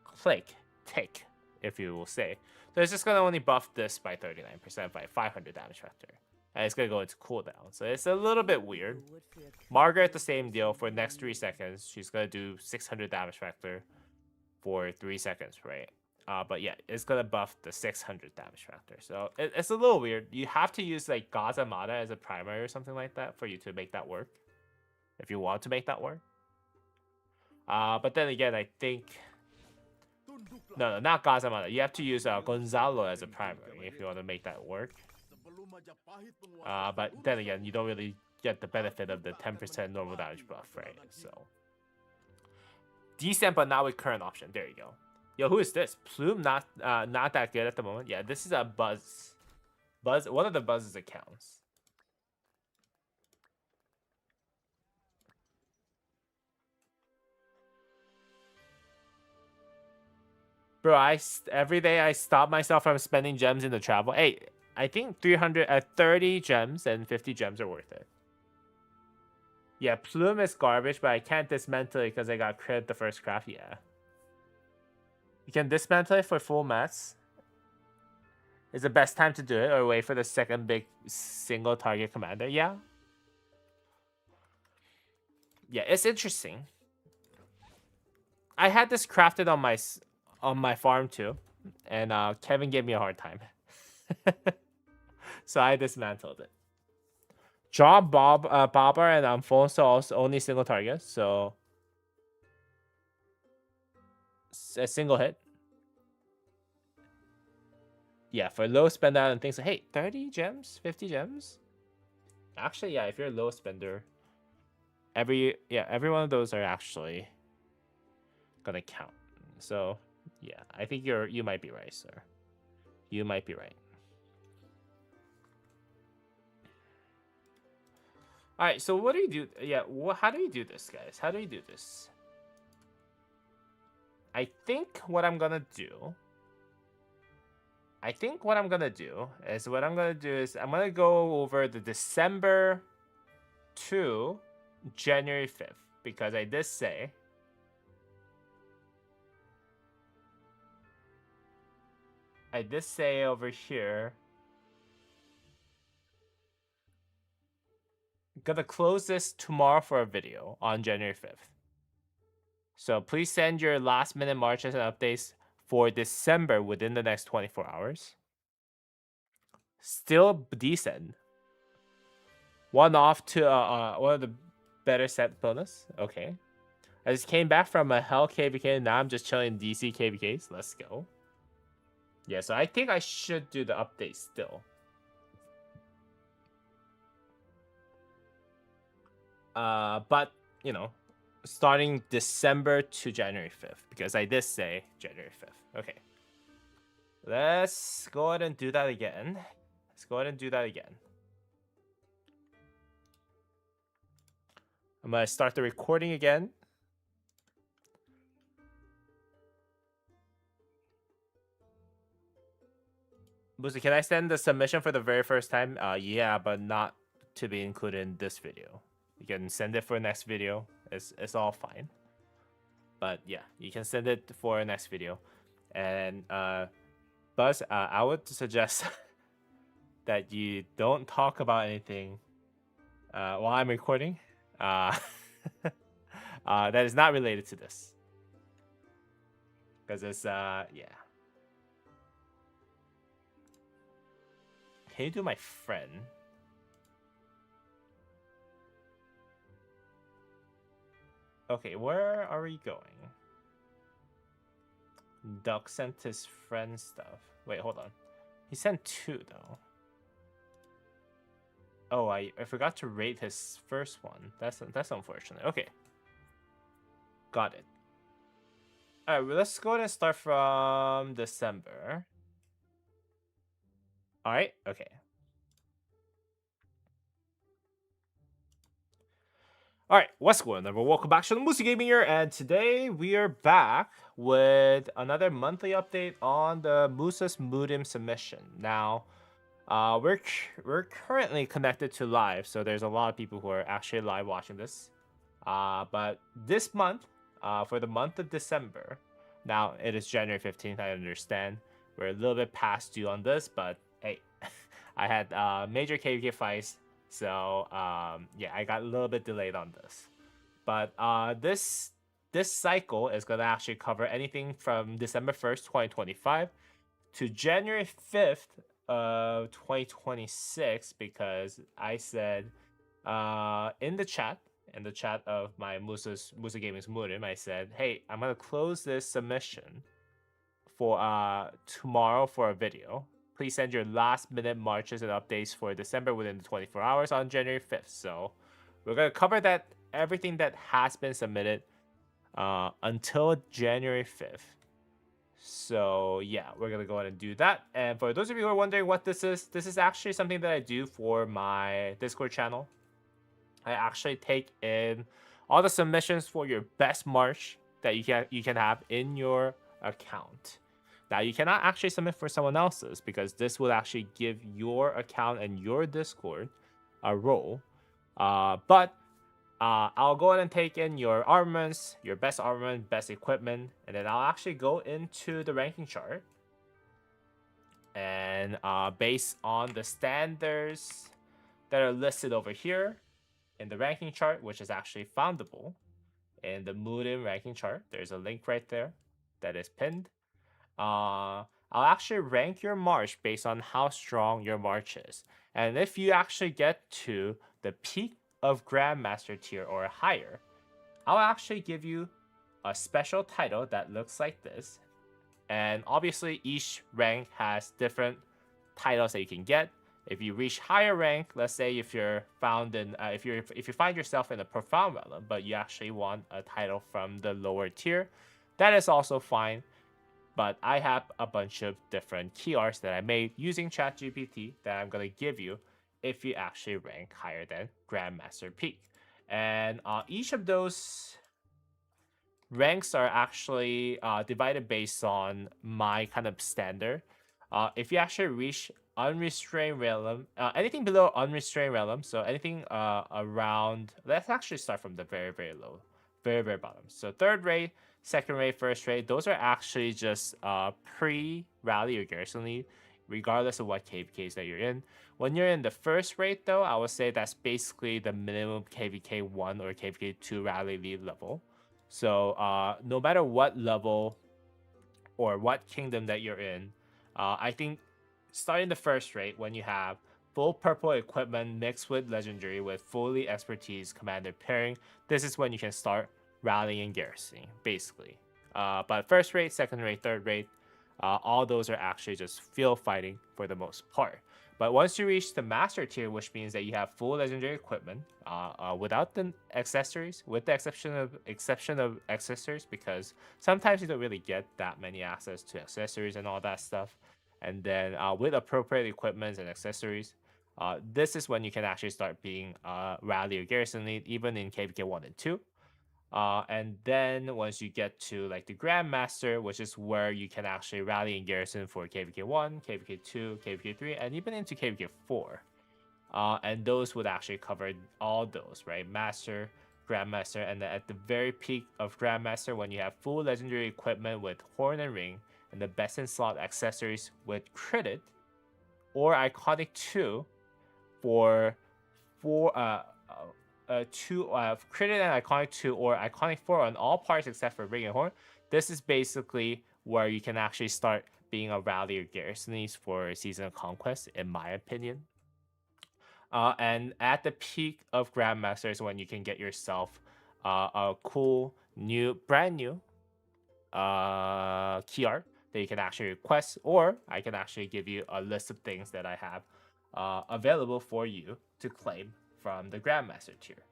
click, tick, if you will say. So it's just gonna only buff this by 39% by 500 damage factor. And it's gonna go into cooldown. So it's a little bit weird. Margaret, the same deal for the next 3 seconds. She's gonna do 600 damage factor for 3 seconds, right? But yeah, it's gonna buff the 600 damage factor. So it's a little weird. You have to use like Gazamada as a primary or something like that for you to make that work. If you want to make that work. But then again, I think... no, not Gazamada. You have to use Gonzalo as a primary if you want to make that work. But then again, you don't really get the benefit of the 10% normal damage buff, right? So... decent, but not with current option. There you go. Yo, who is this? Plume, not that good at the moment. Yeah, this is a Buzz. One of the Buzz's accounts. Bro, every day I stop myself from spending gems in the travel. Hey, I think 30 gems and 50 gems are worth it. Yeah, Plume is garbage, but I can't dismantle it because I got crit the first craft. Yeah. You can dismantle it for full mats. Is the best time to do it, or wait for the second big single target commander? Yeah. Yeah, it's interesting. I had this crafted on my farm too, and Kevin gave me a hard time. So I dismantled it. John, Bobber, and Alfonso also only single targets, so a single hit. Yeah, for low spend out and things like, hey, 30 gems, 50 gems. Actually, yeah, if you're a low spender, every one of those are actually gonna count. So yeah, I think you might be right, sir. You might be right. All right, so what do you do? Yeah, how do you do this, guys? How do you do this? I think what I'm gonna do is I'm gonna go over the December to January 5th, because I did say I did say over here, gonna close this tomorrow for a video on January 5th. So please send your last minute marches and updates for December within the next 24 hours. Still decent. One off to one of the better set bonus. Okay. I just came back from a Hell KVK. Now I'm just chilling DC KVKs. Let's go. Yeah, so I think I should do the update still. But, you know, starting December to January 5th, because I did say January 5th. Okay. Let's go ahead and do that again. I'm going to start the recording again. Boozy, can I send the submission for the very first time? Yeah, but not to be included in this video. You can send it for next video. It's all fine. But yeah, you can send it for next video. And Buzz, I would suggest that you don't talk about anything while I'm recording. That is not related to this. Because it's yeah. Can you do my friend? Okay, where are we going? Duck sent his friend stuff. Wait, hold on. He sent 2 though. Oh, I forgot to rate his first one. That's unfortunate. Okay. Got it. Alright, well, let's go ahead and start from December. Alright, okay. Alright, what's going on? Welcome back to the Musi Gaming here, and today we are back with another monthly update on the Musa's Murim submission. Now, we're currently connected to live, so there's a lot of people who are actually live watching this. But this month, for the month of December, now it is January 15th, I understand. We're a little bit past due on this, but hey, I had major KVK fights, so yeah, I got a little bit delayed on this. But this cycle is going to actually cover anything from December 1st, 2025 to January 5th of 2026, because I said in the chat of my Musa Gaming's Murim, I said, hey, I'm gonna close this submission for tomorrow for a video. Please send your last minute marches and updates for December within the 24 hours on January 5th. So we're gonna cover that, everything that has been submitted until January 5th. So yeah, we're gonna go ahead and do that. And for those of you who are wondering what this is actually something that I do for my Discord channel. I actually take in all the submissions for your best march that you can have in your account. Now, you cannot actually submit for someone else's, because this will actually give your account and your Discord a role. But I'll go ahead and take in your armaments, your best armament, best equipment, and then I'll actually go into the ranking chart. And based on the standards that are listed over here in the ranking chart, which is actually foundable in the Murim ranking chart, there's a link right there that is pinned. I'll actually rank your march based on how strong your march is. And if you actually get to the peak of Grandmaster tier or higher, I'll actually give you a special title that looks like this. And obviously each rank has different titles that you can get. If you reach higher rank, let's say if you're found in if you find yourself in a profound realm, but you actually want a title from the lower tier, that is also fine. But I have a bunch of different key arts that I made using ChatGPT that I'm gonna give you if you actually rank higher than Grandmaster Peak. And each of those ranks are actually divided based on my kind of standard. If you actually reach Unrestrained Realm, anything below Unrestrained Realm, so anything around, let's actually start from the very, very low. very, very bottom. So third rate, second rate, first rate, those are actually just pre-rally or garrison lead, regardless of what KVKs that you're in. When you're in the first rate, though, I would say that's basically the minimum KVK 1 or KVK 2 rally lead level. So no matter what level or what kingdom that you're in, I think starting the first rate when you have full purple equipment mixed with legendary with fully expertise commander pairing, this is when you can start rallying and garrisoning, basically. But first rate, second rate, third rate, all those are actually just field fighting for the most part. But once you reach the master tier, which means that you have full legendary equipment without the accessories, with the exception of accessories, because sometimes you don't really get that many access to accessories and all that stuff. And then with appropriate equipment and accessories, this is when you can actually start being rally or garrison lead, even in KVK 1 and 2. And then once you get to like the Grandmaster, which is where you can actually rally and garrison for KVK 1, KVK 2, KVK 3, and even into KVK 4. And those would actually cover all those, right? Master, Grandmaster, and then at the very peak of Grandmaster, when you have full legendary equipment with Horn and Ring, and the best in slot accessories with Credit, or Iconic 2 for 2 Credit and Iconic 2 or Iconic 4 on all parts except for Ring and Horn. This is basically where you can actually start being a rally or garrisonies for Season of Conquest, in my opinion. And at the peak of Grandmaster is when you can get yourself a cool, brand new key art that you can actually request, or I can actually give you a list of things that I have available for you to claim from the Grandmaster tier,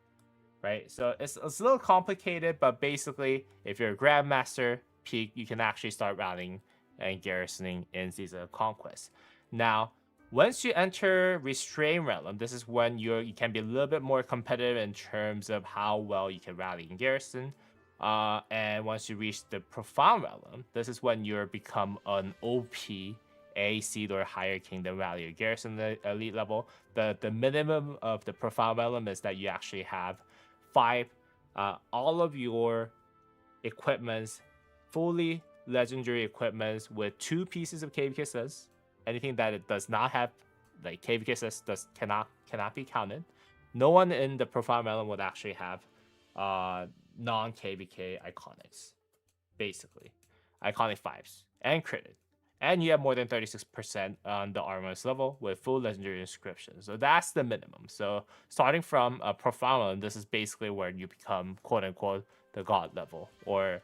right? So it's a little complicated, but basically, if you're a Grandmaster peak, you can actually start rallying and garrisoning in Season of Conquest. Now, once you enter Restrain Realm, this is when you can be a little bit more competitive in terms of how well you can rally and garrison. And once you reach the Profound Realm, this is when you become an OP A seed or higher kingdom rally or garrison elite level. The minimum of the Profound Realm is that you actually have 5 all of your equipments, fully legendary equipments with 2 pieces of KVK says. Anything that it does not have, like KVK says, cannot be counted. No one in the Profound Realm would actually have non-KVK iconics, basically. Iconic 5s and credit. And you have more than 36% on the armor's level with full legendary inscription. So that's the minimum. So starting from a Profound Realm, this is basically where you become quote-unquote the god level or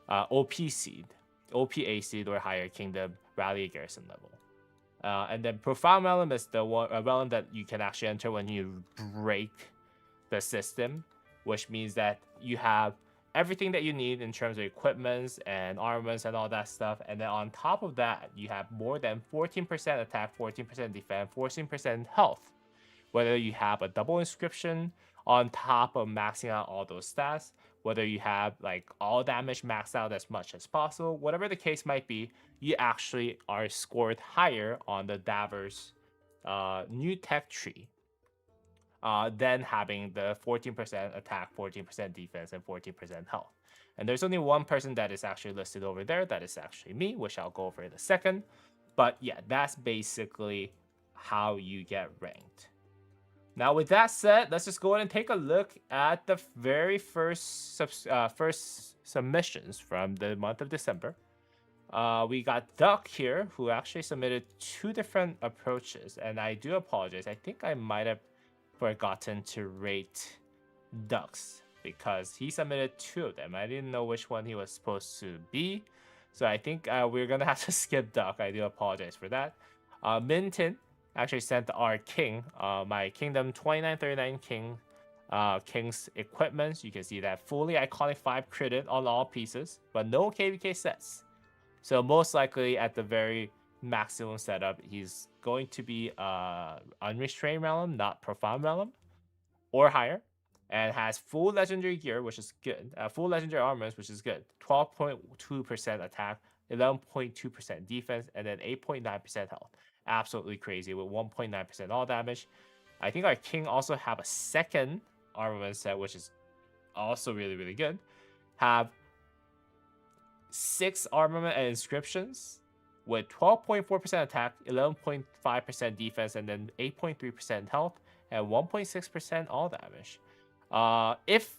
OP seed, OPA seed or higher kingdom rally garrison level. And then Profound Realm is the realm that you can actually enter when you break the system, which means that you have everything that you need in terms of equipments and armaments and all that stuff. And then on top of that, you have more than 14% attack, 14% defense, 14% health. Whether you have a double inscription on top of maxing out all those stats, whether you have like all damage maxed out as much as possible, whatever the case might be, you actually are scored higher on the Davos new tech tree than having the 14% attack, 14% defense, and 14% health. And there's only one person that is actually listed over there. That is actually me, which I'll go over in a second. But yeah, that's basically how you get ranked. Now, with that said, let's just go ahead and take a look at the very first submissions from the month of December. We got Duck here, who actually submitted 2 different approaches, and I do apologize. I think I might have forgotten to rate Ducks because he submitted 2 of them. I didn't know which one he was supposed to be, so I think we're gonna have to skip Duck. I do apologize for that. Minton actually sent our king, my Kingdom 2939 King, King's equipments. You can see that fully iconic 5 credit on all pieces, but no KVK sets. So most likely at the very maximum setup, he's going to be Unrestrained Realm, not Profound Realm, or higher, and has full legendary gear, which is good. Full legendary armors, which is good. 12.2% attack, 11.2% defense, and then 8.9% health. Absolutely crazy with 1.9% all damage. I think our king also have a second armament set, which is also really, really good. have 6 armament and inscriptions with 12.4% attack, 11.5% defense, and then 8.3% health, and 1.6% all damage. If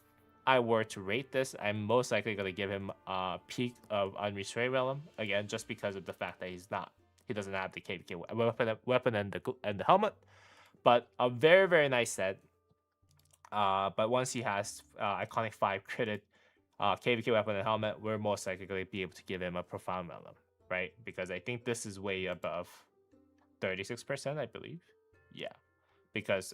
I were to rate this, I'm most likely going to give him a peak of Unrestrained Realm, again, just because of the fact that he doesn't have the KVK weapon and the helmet. But a very, very nice set. But once he has Iconic 5 critted KVK weapon and helmet, we're most likely going to be able to give him a Profound Realm, right? Because I think this is way above 36%, I believe. Yeah, because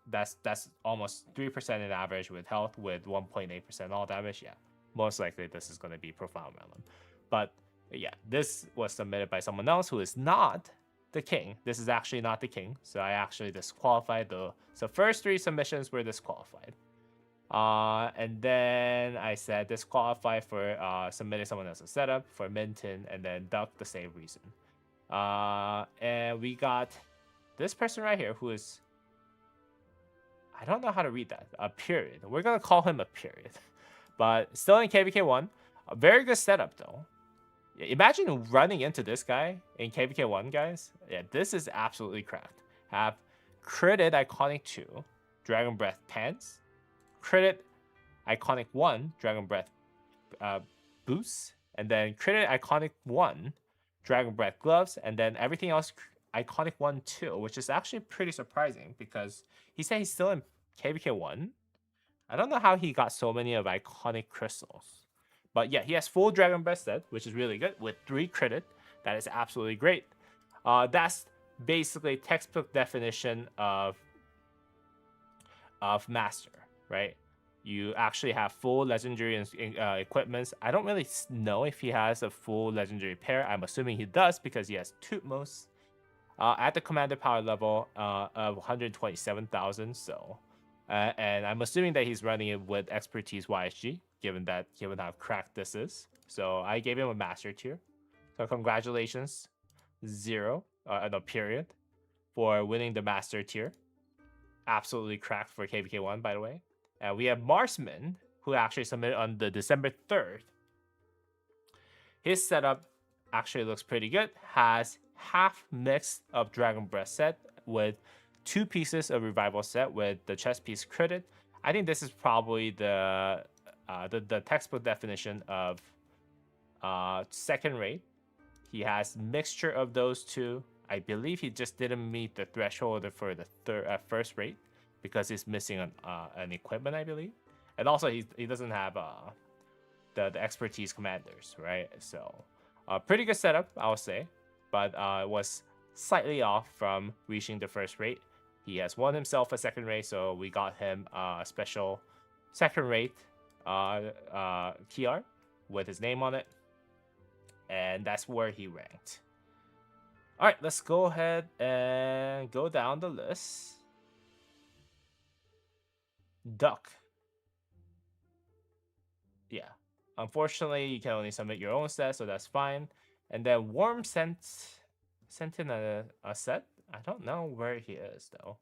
that's almost 3% in average with health with 1.8% all damage. Yeah, most likely this is going to be Profound Realm. But yeah, this was submitted by someone else who is not the king. This is actually not the king, so I actually disqualified the. So first 3 submissions were disqualified. And then I said disqualify for submitting someone else's setup for Minton, and then Duck the same reason. And we got this person right here who is, I don't know how to read that, a period. We're gonna call him a period, but still in KVK1. A very good setup though. Imagine running into this guy in KVK1, guys. Yeah, this is absolutely cracked. Have critted Iconic 2, Dragon Breath Pants, critted Iconic 1, Dragon Breath Boots, and then critted Iconic 1, Dragon Breath Gloves, and then everything else Iconic 1 too, which is actually pretty surprising because he said he's still in KVK1. I don't know how he got so many of Iconic Crystals. But yeah, he has full Dragon Breath set, which is really good, with 3 critted. That is absolutely great. That's basically textbook definition of Master, right? You actually have full legendary equipments. I don't really know if he has a full legendary pair. I'm assuming he does because he has Tutmos at the commander power level of 127,000. So, and I'm assuming that he's running it with expertise YSG, given how cracked this is. So I gave him a master tier. So congratulations, 0, no, period, for winning the master tier. Absolutely cracked for KVK1, by the way. And we have Marsman, who actually submitted on the December 3rd. His setup actually looks pretty good. Has half mix of Dragon Breath set with 2 pieces of Revival set with the chest piece critted. I think this is probably the textbook definition of second rate. He has mixture of those 2. I believe he just didn't meet the threshold for the first rate because he's missing an equipment, I believe. And also he doesn't have the expertise commanders, right? So pretty good setup, I would say, but it was slightly off from reaching the first rate. He has won himself a second rate, so we got him a special second rate key art with his name on it, and that's where he ranked. All right, let's go ahead and go down the list. Duck. Yeah. Unfortunately, you can only submit your own set, so that's fine. And then Worm sent in a set. I don't know where he is, though.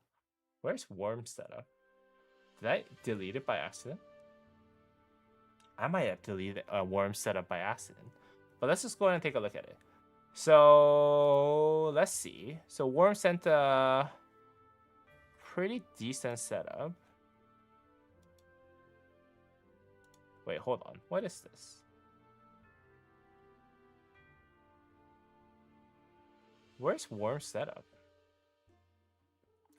Where's Worm setup? Did I delete it by accident? I might have deleted a Worm setup by accident. But let's just go ahead and take a look at it. So let's see. So Worm sent a pretty decent setup. Wait, hold on. What is this? Where's Worm setup?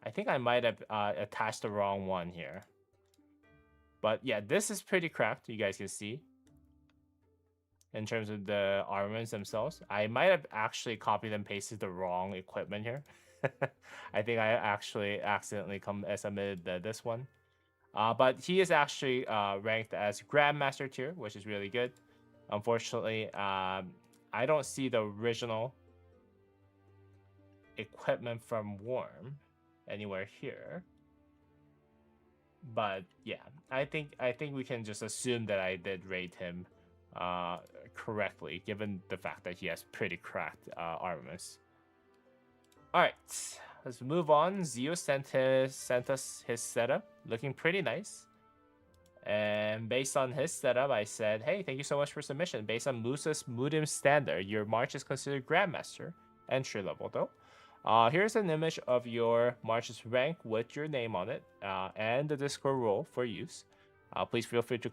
I think I might have attached the wrong one here. But yeah, this is pretty cracked, you guys can see. In terms of the armaments themselves. I might have actually copied and pasted the wrong equipment here. I think I actually accidentally submitted this one. But he is actually ranked as Grandmaster tier, which is really good. Unfortunately, I don't see the original equipment from Worm anywhere here. But yeah, I think we can just assume that I did rate him correctly, given the fact that he has pretty cracked armaments. All right, let's move on. Zio sent us his setup, looking pretty nice. And based on his setup, I said, hey, thank you so much for submission. Based on Musa's Murim standard, your March is considered Grandmaster. Entry level, though. Here's an image of your March's rank with your name on it and the Discord role for use. Please feel free to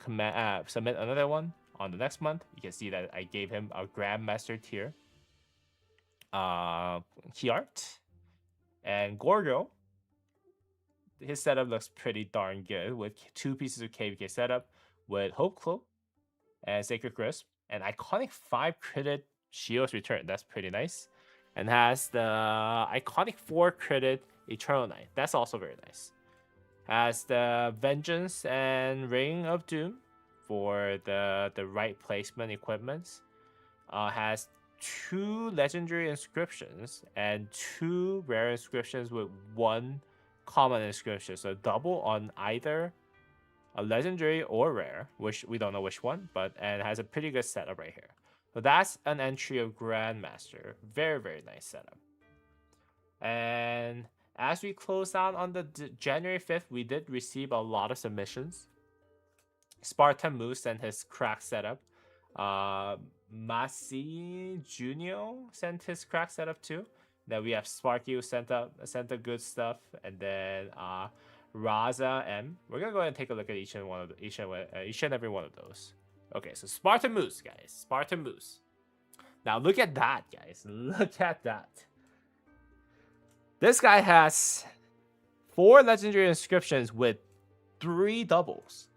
submit another one on the next month. You can see that I gave him a Grandmaster tier. Key art. And Gorgo, his setup looks pretty darn good with 2 pieces of KVK setup with Hope Cloak and Sacred Crisp and iconic 5 critted Shio's Return. That's pretty nice. And has the iconic 4 critted Eternal Knight. That's also very nice. Has the Vengeance and Ring of Doom for the right placement equipments. Has 2 legendary inscriptions and 2 rare inscriptions with 1 common inscription. So double on either a legendary or rare, which we don't know which one, and has a pretty good setup right here. So that's an entry of Grandmaster. Very, very nice setup. And as we close out on the January 5th, we did receive a lot of submissions. Spartan Moose and his crack setup. Masi Junio sent his crack setup too. Then we have Sparky who sent the good stuff, and then Raza M. We're gonna go ahead and take a look at each and every one of those. Okay, so Spartan Moose, guys. Spartan Moose. Now look at that, guys. Look at that. This guy has 4 legendary inscriptions with 3 doubles.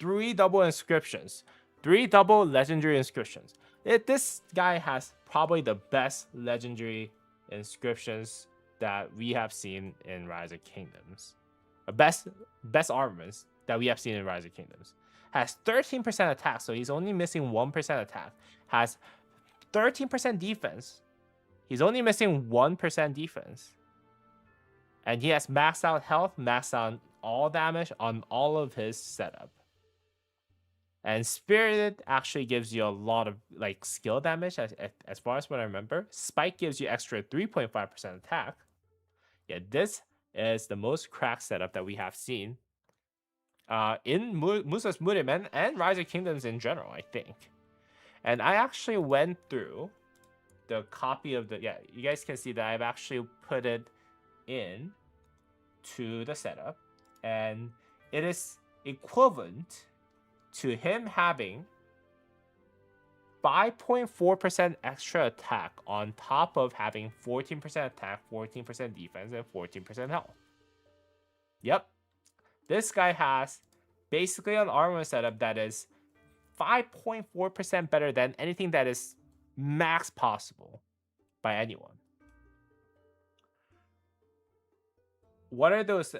3 double inscriptions. 3 double legendary inscriptions. This guy has probably the best legendary inscriptions that we have seen in Rise of Kingdoms. Best armaments that we have seen in Rise of Kingdoms. Has 13% attack, so he's only missing 1% attack. Has 13% defense. He's only missing 1% defense. And he has maxed out health, maxed out all damage on all of his setup. And Spirited actually gives you a lot of like skill damage as far as what I remember. Spike gives you extra 3.5% attack. Yeah, this is the most cracked setup that we have seen in Musa's Murim and Rise of Kingdoms in general, I think. And I actually went through the copy of the... Yeah, you guys can see that I've actually put it in to the setup. And it is equivalent to him having 5.4% extra attack on top of having 14% attack, 14% defense, and 14% health. Yep. This guy has basically an armor setup that is 5.4% better than anything that is max possible by anyone. What are those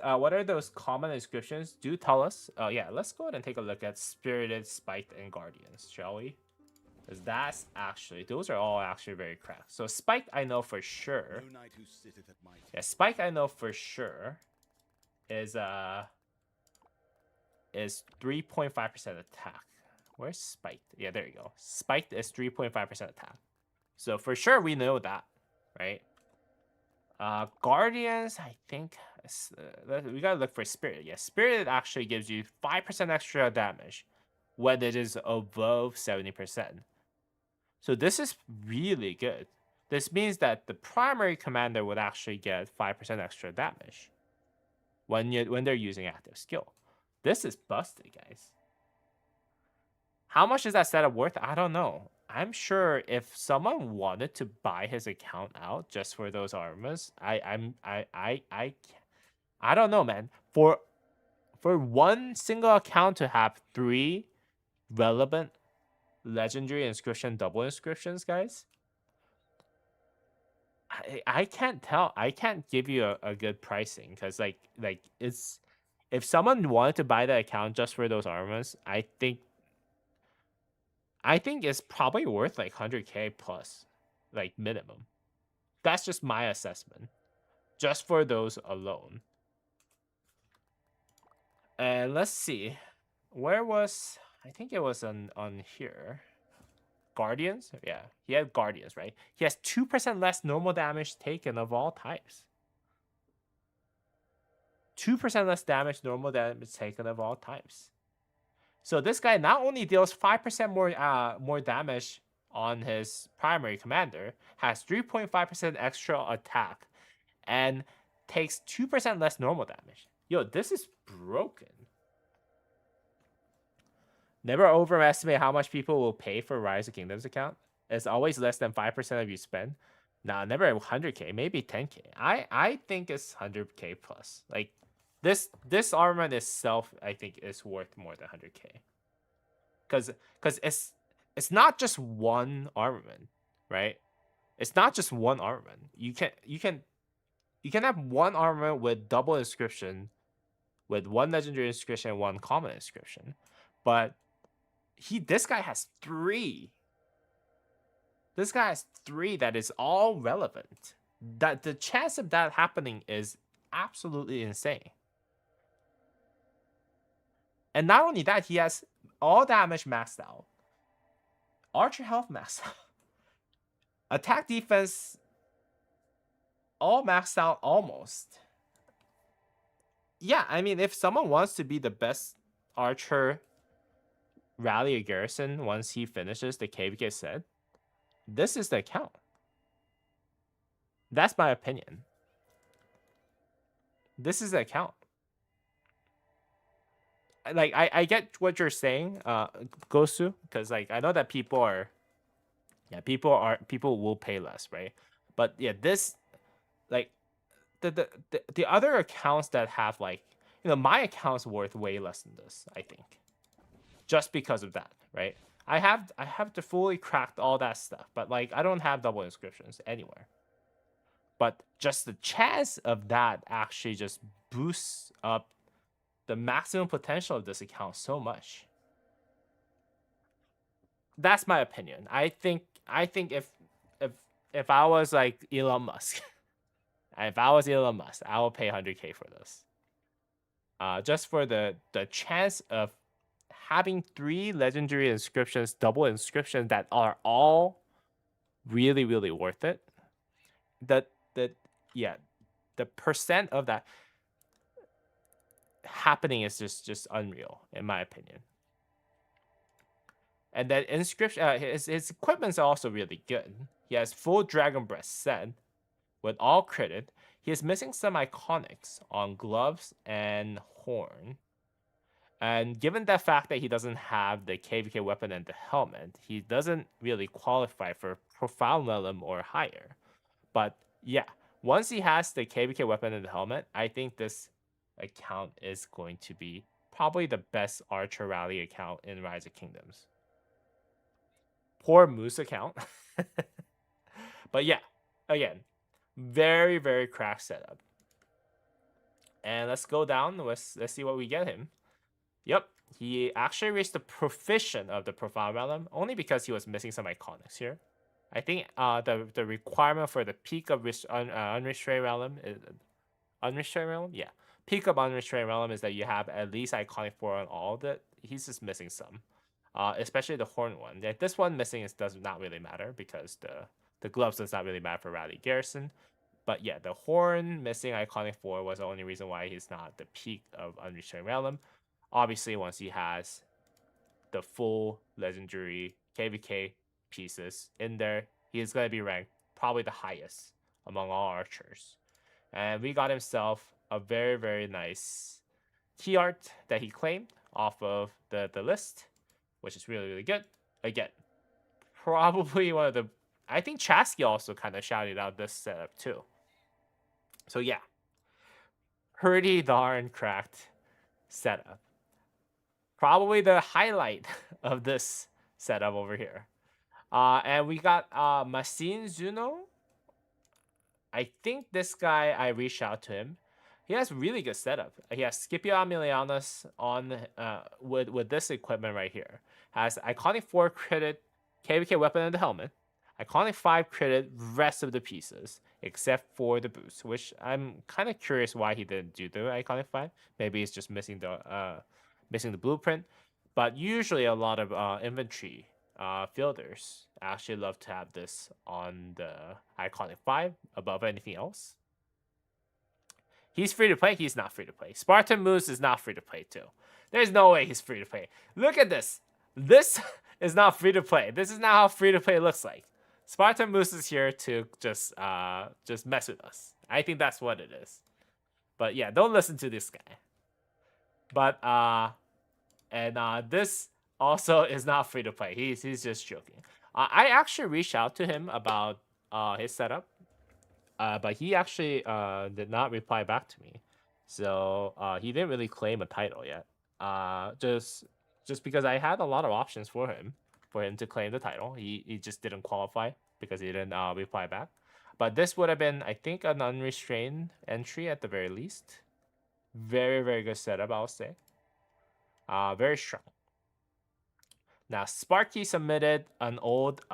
common inscriptions? Do tell us. Yeah, let's go ahead and take a look at Spirited, Spiked, and Guardians, shall we? Because those are all actually very cracked. So Spiked, I know for sure. Yeah, Spiked, I know for sure is 3.5% attack. Where's Spiked? Yeah, there you go. Spiked is 3.5% attack. So for sure we know that, right? Guardians, I think we gotta look for Spirit. Yeah, Spirit actually gives you 5% extra damage when it is above 70%. So this is really good. This means that the primary commander would actually get 5% extra damage when they're using active skill. This is busted, guys. How much is that setup worth? I don't know. I'm sure if someone wanted to buy his account out just for those armors, I don't know, man. For one single account to have 3 relevant legendary inscription double inscriptions, guys, I can't tell. I can't give you a good pricing because like it's, if someone wanted to buy the account just for those armors, I think it's probably worth like 100k plus, like minimum. That's just my assessment, just for those alone. And let's see, where was, I think it was on here. Guardians? Yeah, he had Guardians, right? He has 2% less normal damage taken of all types. 2% less damage, normal damage taken of all types. So this guy not only deals 5% more damage on his primary commander, has 3.5% extra attack, and takes 2% less normal damage. Yo, this is broken. Never overestimate how much people will pay for Rise of Kingdoms account. It's always less than 5% of you spend. Nah, never 100k, maybe 10k. I think it's 100k plus. Like this armament itself, I think is worth more than 100k. Cause it's not just one armament, right? It's not just one armament. You can have one armament with double inscription, with one legendary inscription and one common inscription, but this guy has three. This guy has three that is all relevant. That the chance of that happening is absolutely insane. And not only that, he has all damage maxed out, archer health maxed out, attack defense all maxed out almost. Yeah, I mean, if someone wants to be the best archer rally a garrison once he finishes the KVK set, this is the account. That's my opinion. This is the account. Like I get what you're saying, Gosu, because like I know that people will pay less, right? But yeah, this like the other accounts that have like, my account's worth way less than this, I think. Just because of that, right? I have to fully cracked all that stuff, but like I don't have double inscriptions anywhere. But just the chance of that actually just boosts up the maximum potential of this account so much. That's my opinion. I think if I was like Elon Musk, I will pay 100k for this. Just for the chance of having 3 legendary inscriptions, double inscriptions that are all really, really worth it. The percent of that happening is just unreal, in my opinion. And then inscription, his equipment's also really good. He has full Dragon Breast set with all critted. He is missing some iconics on gloves and horn. And given the fact that he doesn't have the KVK weapon and the helmet, he doesn't really qualify for Profound Realm or higher. But yeah, once he has the KVK weapon and the helmet, I think this account is going to be probably the best Archer Rally account in Rise of Kingdoms. Poor Moose account. But yeah, again, very, very cracked setup. And let's go down. Let's see what we get him. Yep, he actually reached the proficient of the Profound Realm only because he was missing some iconics here. I think the requirement for the peak of Unrestrained Realm is Unrestrained Realm? Yeah. Peak of Unrestrained Realm is that you have at least iconic 4 on all of it. He's just missing some. Especially the horn one. Yeah, this one missing does not really matter because the gloves does not really matter for Rally Garrison. But yeah, the horn missing iconic 4 was the only reason why he's not the peak of Unrestrained Realm. Obviously, once he has the full legendary KVK pieces in there, he is going to be ranked probably the highest among all archers. And we got himself a very, very nice key art that he claimed off of the list, which is really, really good. Again, probably one of the... I think Chasky also kind of shouted out this setup too. So yeah, pretty darn cracked setup. Probably the highlight of this setup over here. And we got Masin Zuno. I think this guy, I reached out to him. He has really good setup. He has Scipio Aemilianus on with this equipment right here. Has iconic 4 credit KVK weapon and the helmet. Iconic 5 credit rest of the pieces except for the boost, which I'm kind of curious why he didn't do the iconic 5. Maybe he's just missing the blueprint. But usually a lot of infantry fielders actually love to have this on the iconic 5 above anything else. He's free to play. He's not free to play. Spartan Moose is not free to play too. There's no way he's free to play. Look at this. This is not free to play. This is not how free to play looks like. Spartan Moose is here to just mess with us. I think that's what it is. But yeah, don't listen to this guy. But this also is not free to play. He's just joking. I actually reached out to him about his setup, but he actually did not reply back to me. So he didn't really claim a title yet. Just because I had a lot of options for him to claim the title. He just didn't qualify because he didn't reply back. But this would have been, I think, an unrestrained entry at the very least. Very, very good setup, I'll say. Very strong. Now, Sparky submitted an old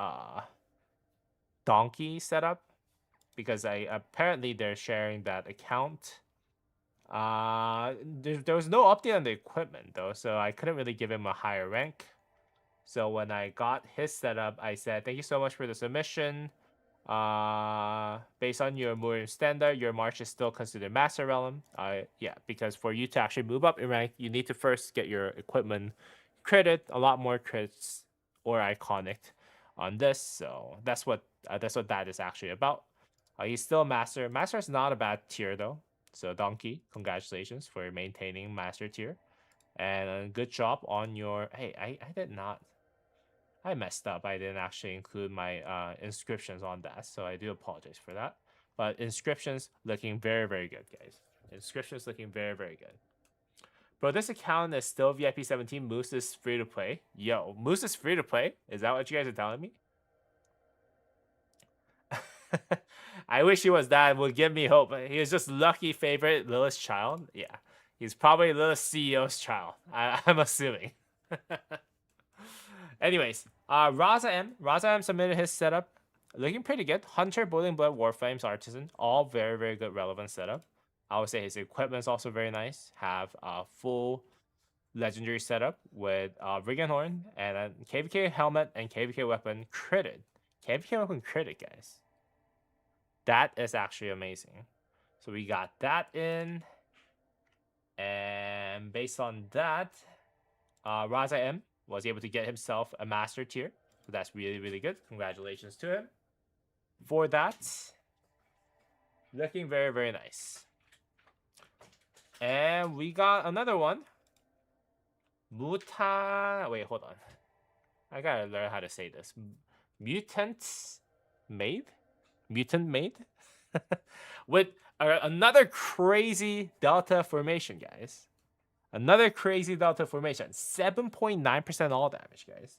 donkey setup because apparently they're sharing that account. There was no update on the equipment though, so I couldn't really give him a higher rank. So when I got his setup, I said, "Thank you so much for the submission. Based on your Murim standard, your march is still considered Master Realm. Yeah, because for you to actually move up in rank, you need to first get your equipment credit, a lot more crits or iconic on this. So that's what that is actually about. He's still a master. Master is not a bad tier though. So Donkey, congratulations for maintaining master tier, and good job on your. Hey, I did not. I messed up. I didn't actually include my inscriptions on that, so I do apologize for that. But inscriptions looking very, very good, guys. Inscriptions looking very, very good. Bro, this account is still VIP 17. Moose is free to play. Yo, Moose is free to play? Is that what you guys are telling me? I wish he was that. It would give me hope. He was just lucky favorite Lilith's child. Yeah, he's probably Lilith's CEO's child. I'm assuming. Anyways, Raza M submitted his setup. Looking pretty good. Hunter, Boiling Blood, Warflames, Artisan. All very, very good relevant setup. I would say his equipment is also very nice. Have a full legendary setup with Ring Horn and a KVK helmet and KVK weapon critted. KVK weapon critted, guys. That is actually amazing. So we got that in. And based on that, Raza M was able to get himself a master tier. So that's really, really good. Congratulations to him for that. Looking very, very nice. And we got another one. Wait, hold on. I gotta learn how to say this. Mutant Maid? With another crazy Delta formation, guys. Another crazy Delta formation. 7.9% all damage, guys.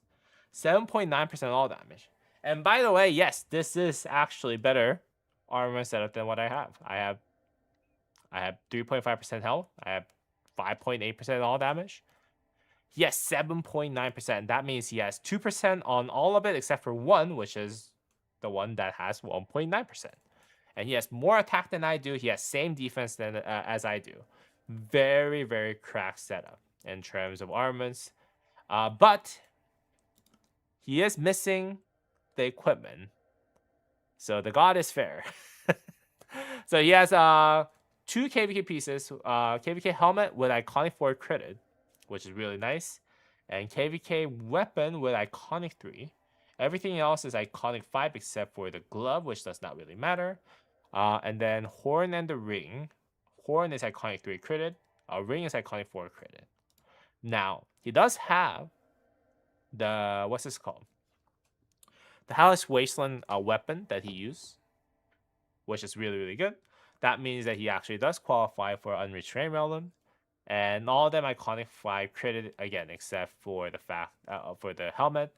7.9% all damage. And by the way, yes, this is actually better armor setup than what I have. I have 3.5% health. I have 5.8% all damage. He has 7.9%. That means he has 2% on all of it except for one, which is the one that has 1.9%. And he has more attack than I do. He has same defense than as I do. Very, very cracked setup in terms of armaments. But he is missing the equipment. So the god is fair. So he has 2 KVK pieces. KVK helmet with iconic 4 critted, which is really nice. And KVK weapon with iconic 3. Everything else is iconic 5 except for the glove, which does not really matter. And then horn and the ring. Horn is iconic 3 critted. Ring is iconic 4 critted. Now, he does have the, what's this called? The Hellish Wasteland weapon that he used, which is really, really good. That means that he actually does qualify for Unrestrained Realm. And all of them iconic 5 critted again, except for the fact for the helmet,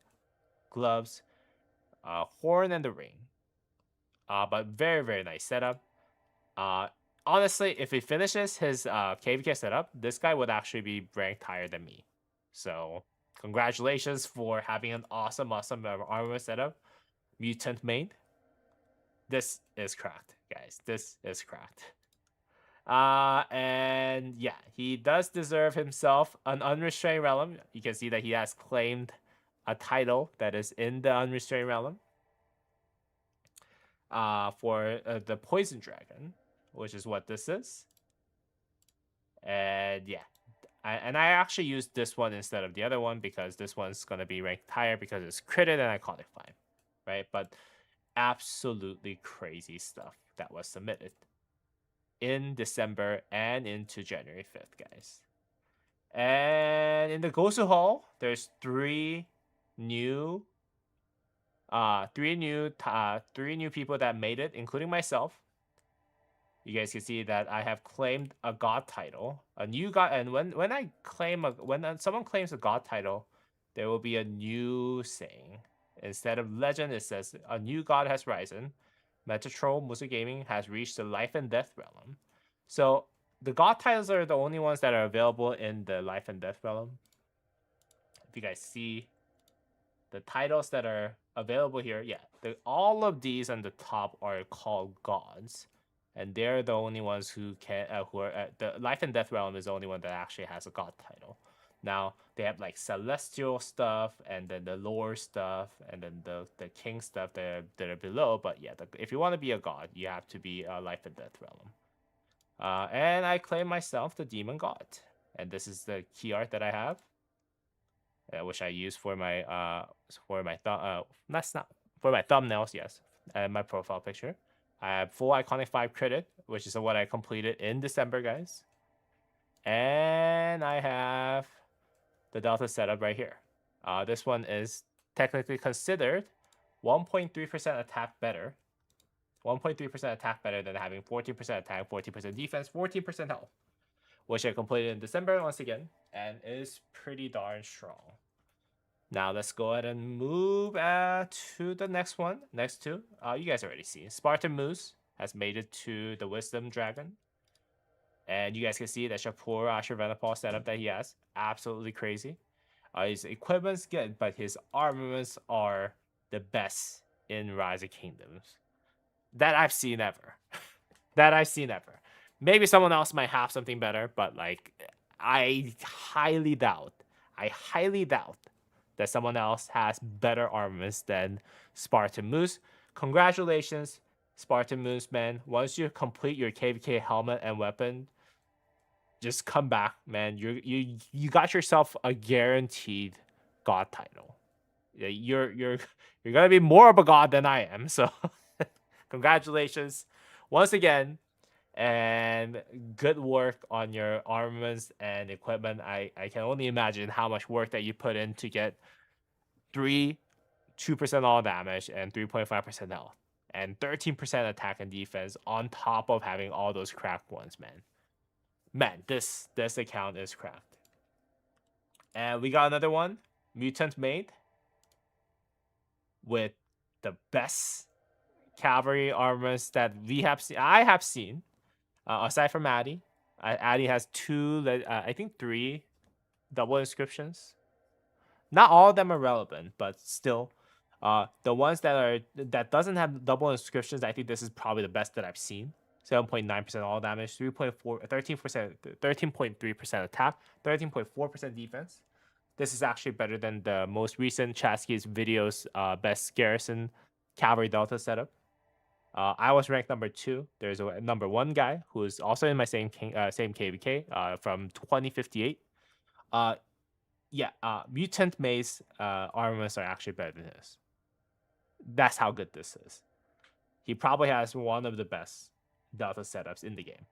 gloves, horn, and the ring. But very, very nice setup. Honestly, if he finishes his KVK setup, this guy would actually be ranked higher than me. So congratulations for having an awesome armor setup. Mutant Maid. This is cracked, guys. This is cracked. And yeah, he does deserve himself an Unrestrained Realm. You can see that he has claimed a title that is in the Unrestrained Realm. For the Poison Dragon, which is what this is. And yeah, I actually used this one instead of the other one because this one's gonna be ranked higher because it's critted and I caught it 5, right? But absolutely crazy stuff that was submitted in December and into January 5th, guys. And in the Gosu Hall, there's new three new people that made it, including myself. You guys can see that I have claimed a god title, a new god. And when I claim when someone claims a god title, there will be a new saying. Instead of legend, it says a new god has risen. Metatron Musa Gaming has reached the life and death realm. So the god titles are the only ones that are available in the life and death realm. If you guys see the titles that are available here, yeah, all of these on the top are called gods, and they're the only ones who are the life and death realm is the only one that actually has a god title. Now they have like celestial stuff, and then the lore stuff, and then the king stuff that are below. But yeah, if you want to be a god, you have to be a life and death realm. And I claim myself the demon god, and this is the key art that I have, which I use for my that's not for my thumbnails, yes, and my profile picture. I have full iconic 5 credit, which is what I completed in December, guys. And I have the Delta setup right here. This one is technically considered 1.3% attack better. 1.3% attack better than having 14% attack, 14% defense, 14% health, which I completed in December once again, and is pretty darn strong. Now let's go ahead and move to the next one. Next two, you guys already see. Spartan Moose has made it to the Wisdom Dragon. And you guys can see that Shapur Ashurvanapal setup that he has. Absolutely crazy. His equipment's good, but his armaments are the best in Rise of Kingdoms. That I've seen ever. That I've seen ever. Maybe someone else might have something better, but like I highly doubt that someone else has better armaments than Spartan Moose. Congratulations, Spartan Moose, man. Once you complete your KVK helmet and weapon, just come back, man. You got yourself a guaranteed god title. You're gonna be more of a god than I am. So congratulations once again, and good work on your armaments and equipment. I can only imagine how much work that you put in to get 2% all damage and 3.5% health and 13% attack and defense on top of having all those cracked ones, man. Man, this account is cracked. And we got another one, Mutant Mate, with the best cavalry armors that we have seen. I have seen, aside from Addy. Addy has I think 3 double inscriptions. Not all of them are relevant, but still, the ones that doesn't have double inscriptions, I think this is probably the best that I've seen. 7.9% all damage, 13.3% attack, 13.4% defense. This is actually better than the most recent Chasky's videos best garrison cavalry delta setup. I was ranked number 2. There's a number 1 guy who is also in my same KVK from 2058. Mutant Maze armors are actually better than his. That's how good this is. He probably has one of the best Delta setups in the game.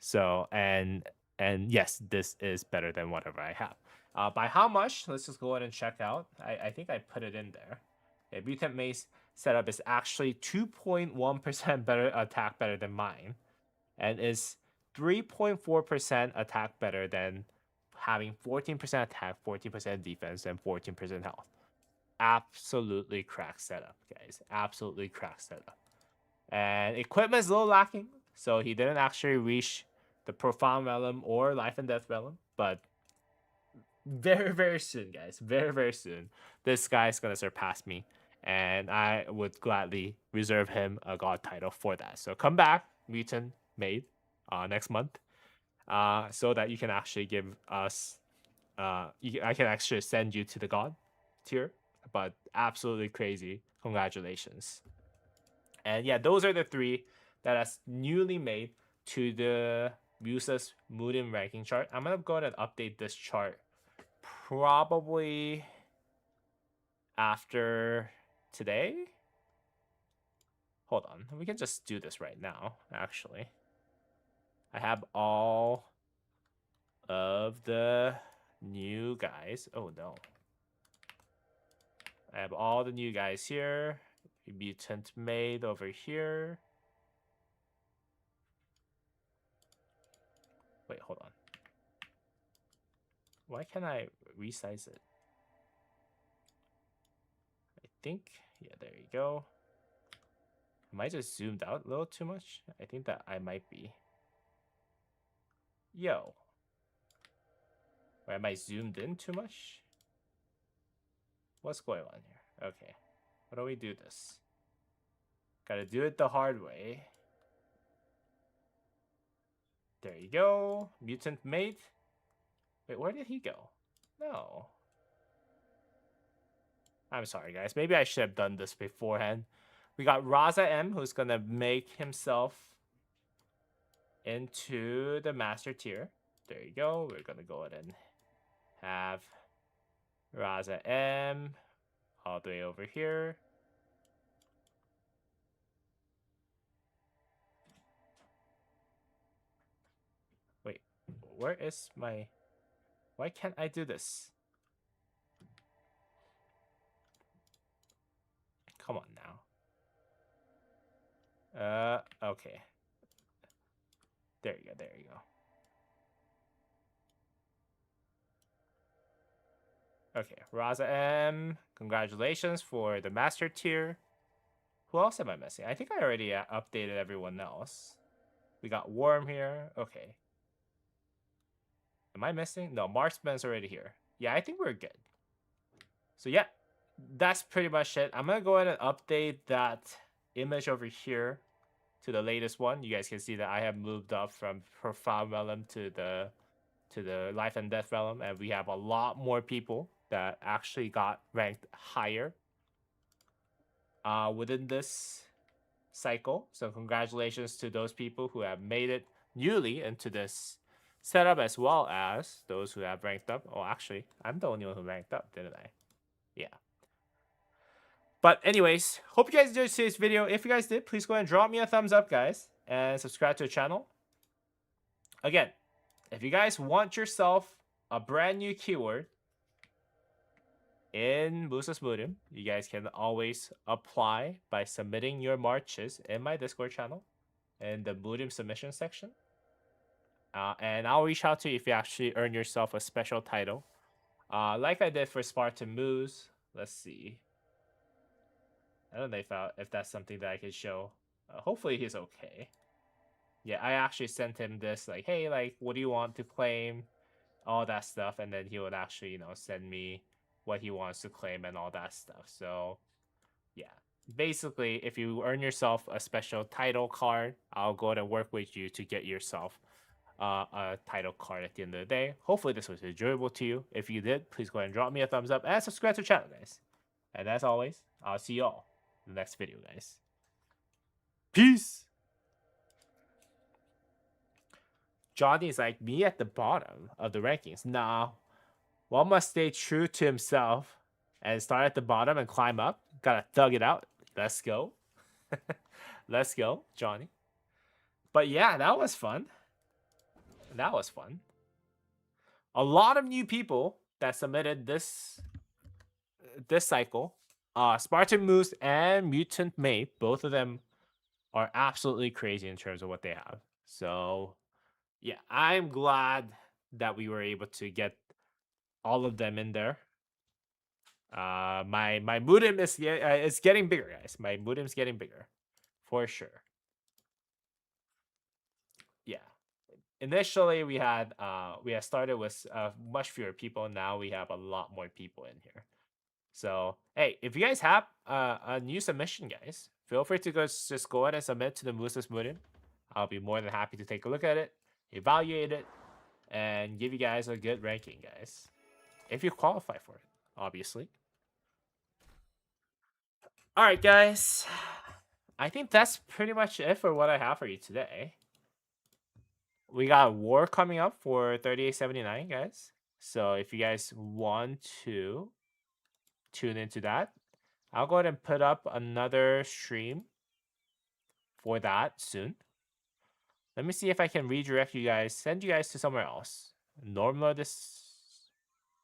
So and yes, this is better than whatever I have. By how much? Let's just go ahead and check out. I think I put it in there. Okay, Mutant Maze setup is actually 2.1% better attack better than mine, and is 3.4% attack better than having 14% attack, 14% defense, and 14% health. Absolutely cracked setup, guys. Absolutely cracked setup. And equipment is a little lacking, so he didn't actually reach the Profound Realm or Life and Death Realm, but very, very soon, guys. Very, very soon, this guy's gonna surpass me, and I would gladly reserve him a god title for that. So come back, Mutant Maid, next month, so that you can actually give us, I can actually send you to the god tier. But absolutely crazy. Congratulations. And yeah, those are the 3 that is newly made to the Musa's Murim ranking chart. I'm gonna go ahead and update this chart probably after today. Hold on, we can just do this right now, actually. I have all of the new guys. Oh no. I have all the new guys here. Mutant Maid over here. Wait, hold on. Why can't I resize it? I think, yeah, there you go. Am I just zoomed out a little too much? I think that I might be. Yo. Or am I zoomed in too much? What's going on here? Okay. How do we do this? Gotta do it the hard way. There you go. Mutant Mate. Wait, where did he go? No. I'm sorry, guys. Maybe I should have done this beforehand. We got Raza M, who's gonna make himself into the master tier. There you go. We're gonna go ahead and have Raza M all the way over here. Wait, where is my... Why can't I do this? Come on now. Okay. There you go, there you go. Okay, Raza M, congratulations for the master tier. Who else am I missing? I think I already updated everyone else. We got Worm here. Okay. Am I missing? No, Marksman's already here. Yeah, I think we're good. So yeah, that's pretty much it. I'm gonna go ahead and update that image over here to the latest one. You guys can see that I have moved up from profile realm to the life and death realm, and we have a lot more people that actually got ranked higher within this cycle. So congratulations to those people who have made it newly into this setup, as well as those who have ranked up. Oh, actually, I'm the only one who ranked up, didn't I? Yeah. But anyways, hope you guys enjoyed today's video. If you guys did, please go ahead and drop me a thumbs up, guys, and subscribe to the channel. Again, if you guys want yourself a brand new keyword in Musa's Murim, you guys can always apply by submitting your marches in my Discord channel in the Murim submission section. And I'll reach out to you if you actually earn yourself a special title. Like I did for Spartan Moose. Let's see. I don't know if that's something that I can show. Hopefully he's okay. Yeah, I actually sent him this, like, hey, like, what do you want to claim? All that stuff. And then he would actually, you know, send me what he wants to claim and all that stuff. So, yeah. Basically, if you earn yourself a special title card, I'll go ahead and work with you to get yourself a title card at the end of the day. Hopefully this was enjoyable to you. If you did, please go ahead and drop me a thumbs up and subscribe to the channel, guys. And as always, I'll see y'all in the next video, guys. Peace! Johnny's like me at the bottom of the rankings. Nah, one must stay true to himself and start at the bottom and climb up. Gotta thug it out. Let's go. Let's go, Johnny. But yeah, that was fun. That was fun. A lot of new people that submitted this cycle. Spartan Moose and Mutant Maid, both of them are absolutely crazy in terms of what they have. So yeah, I'm glad that we were able to get all of them in there. My Murim is getting bigger, guys. My Murim's getting bigger, for sure. Yeah. Initially, we had started with much fewer people. Now we have a lot more people in here. So hey, if you guys have a new submission, guys, feel free to just go ahead and submit to the Musa's Murim. I'll be more than happy to take a look at it, evaluate it, and give you guys a good ranking, guys. If you qualify for it, obviously. All right, guys. I think that's pretty much it for what I have for you today. we got war coming up for 3879, guys. So if you guys want to tune into that, I'll go ahead and put up another stream for that soon. Let me see if I can redirect you guys, send you guys to somewhere else. Normal this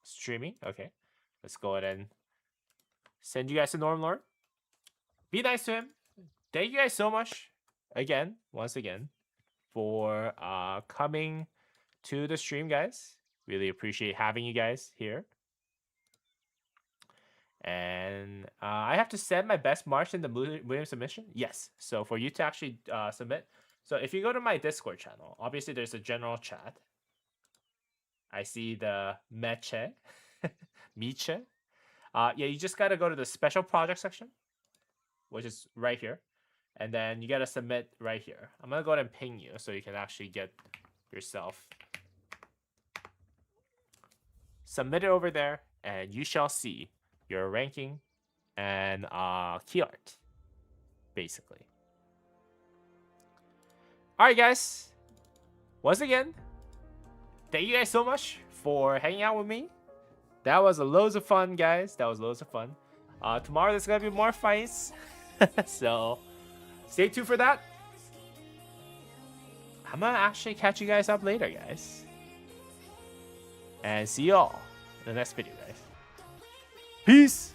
streaming. Okay. Let's go ahead and send you guys to Norm. Be nice to him. Thank you guys so much again, once again, for coming to the stream, guys. Really appreciate having you guys here. And I have to send my best march in the Murim submission? Yes. So for you to actually submit. So if you go to my Discord channel, obviously there's a general chat. I see the Meche. Miche. Yeah, you just got to go to the special project section, which is right here. And then you got to submit right here. I'm going to go ahead and ping you so you can actually get yourself. Submit it over there, and you shall see your ranking and key art, basically. All right, guys. Once again, thank you guys so much for hanging out with me. That was loads of fun, guys. That was loads of fun. Tomorrow there's gonna be more fights, so stay tuned for that. I'm gonna actually catch you guys up later, guys, and see y'all in the next video, guys. Peace.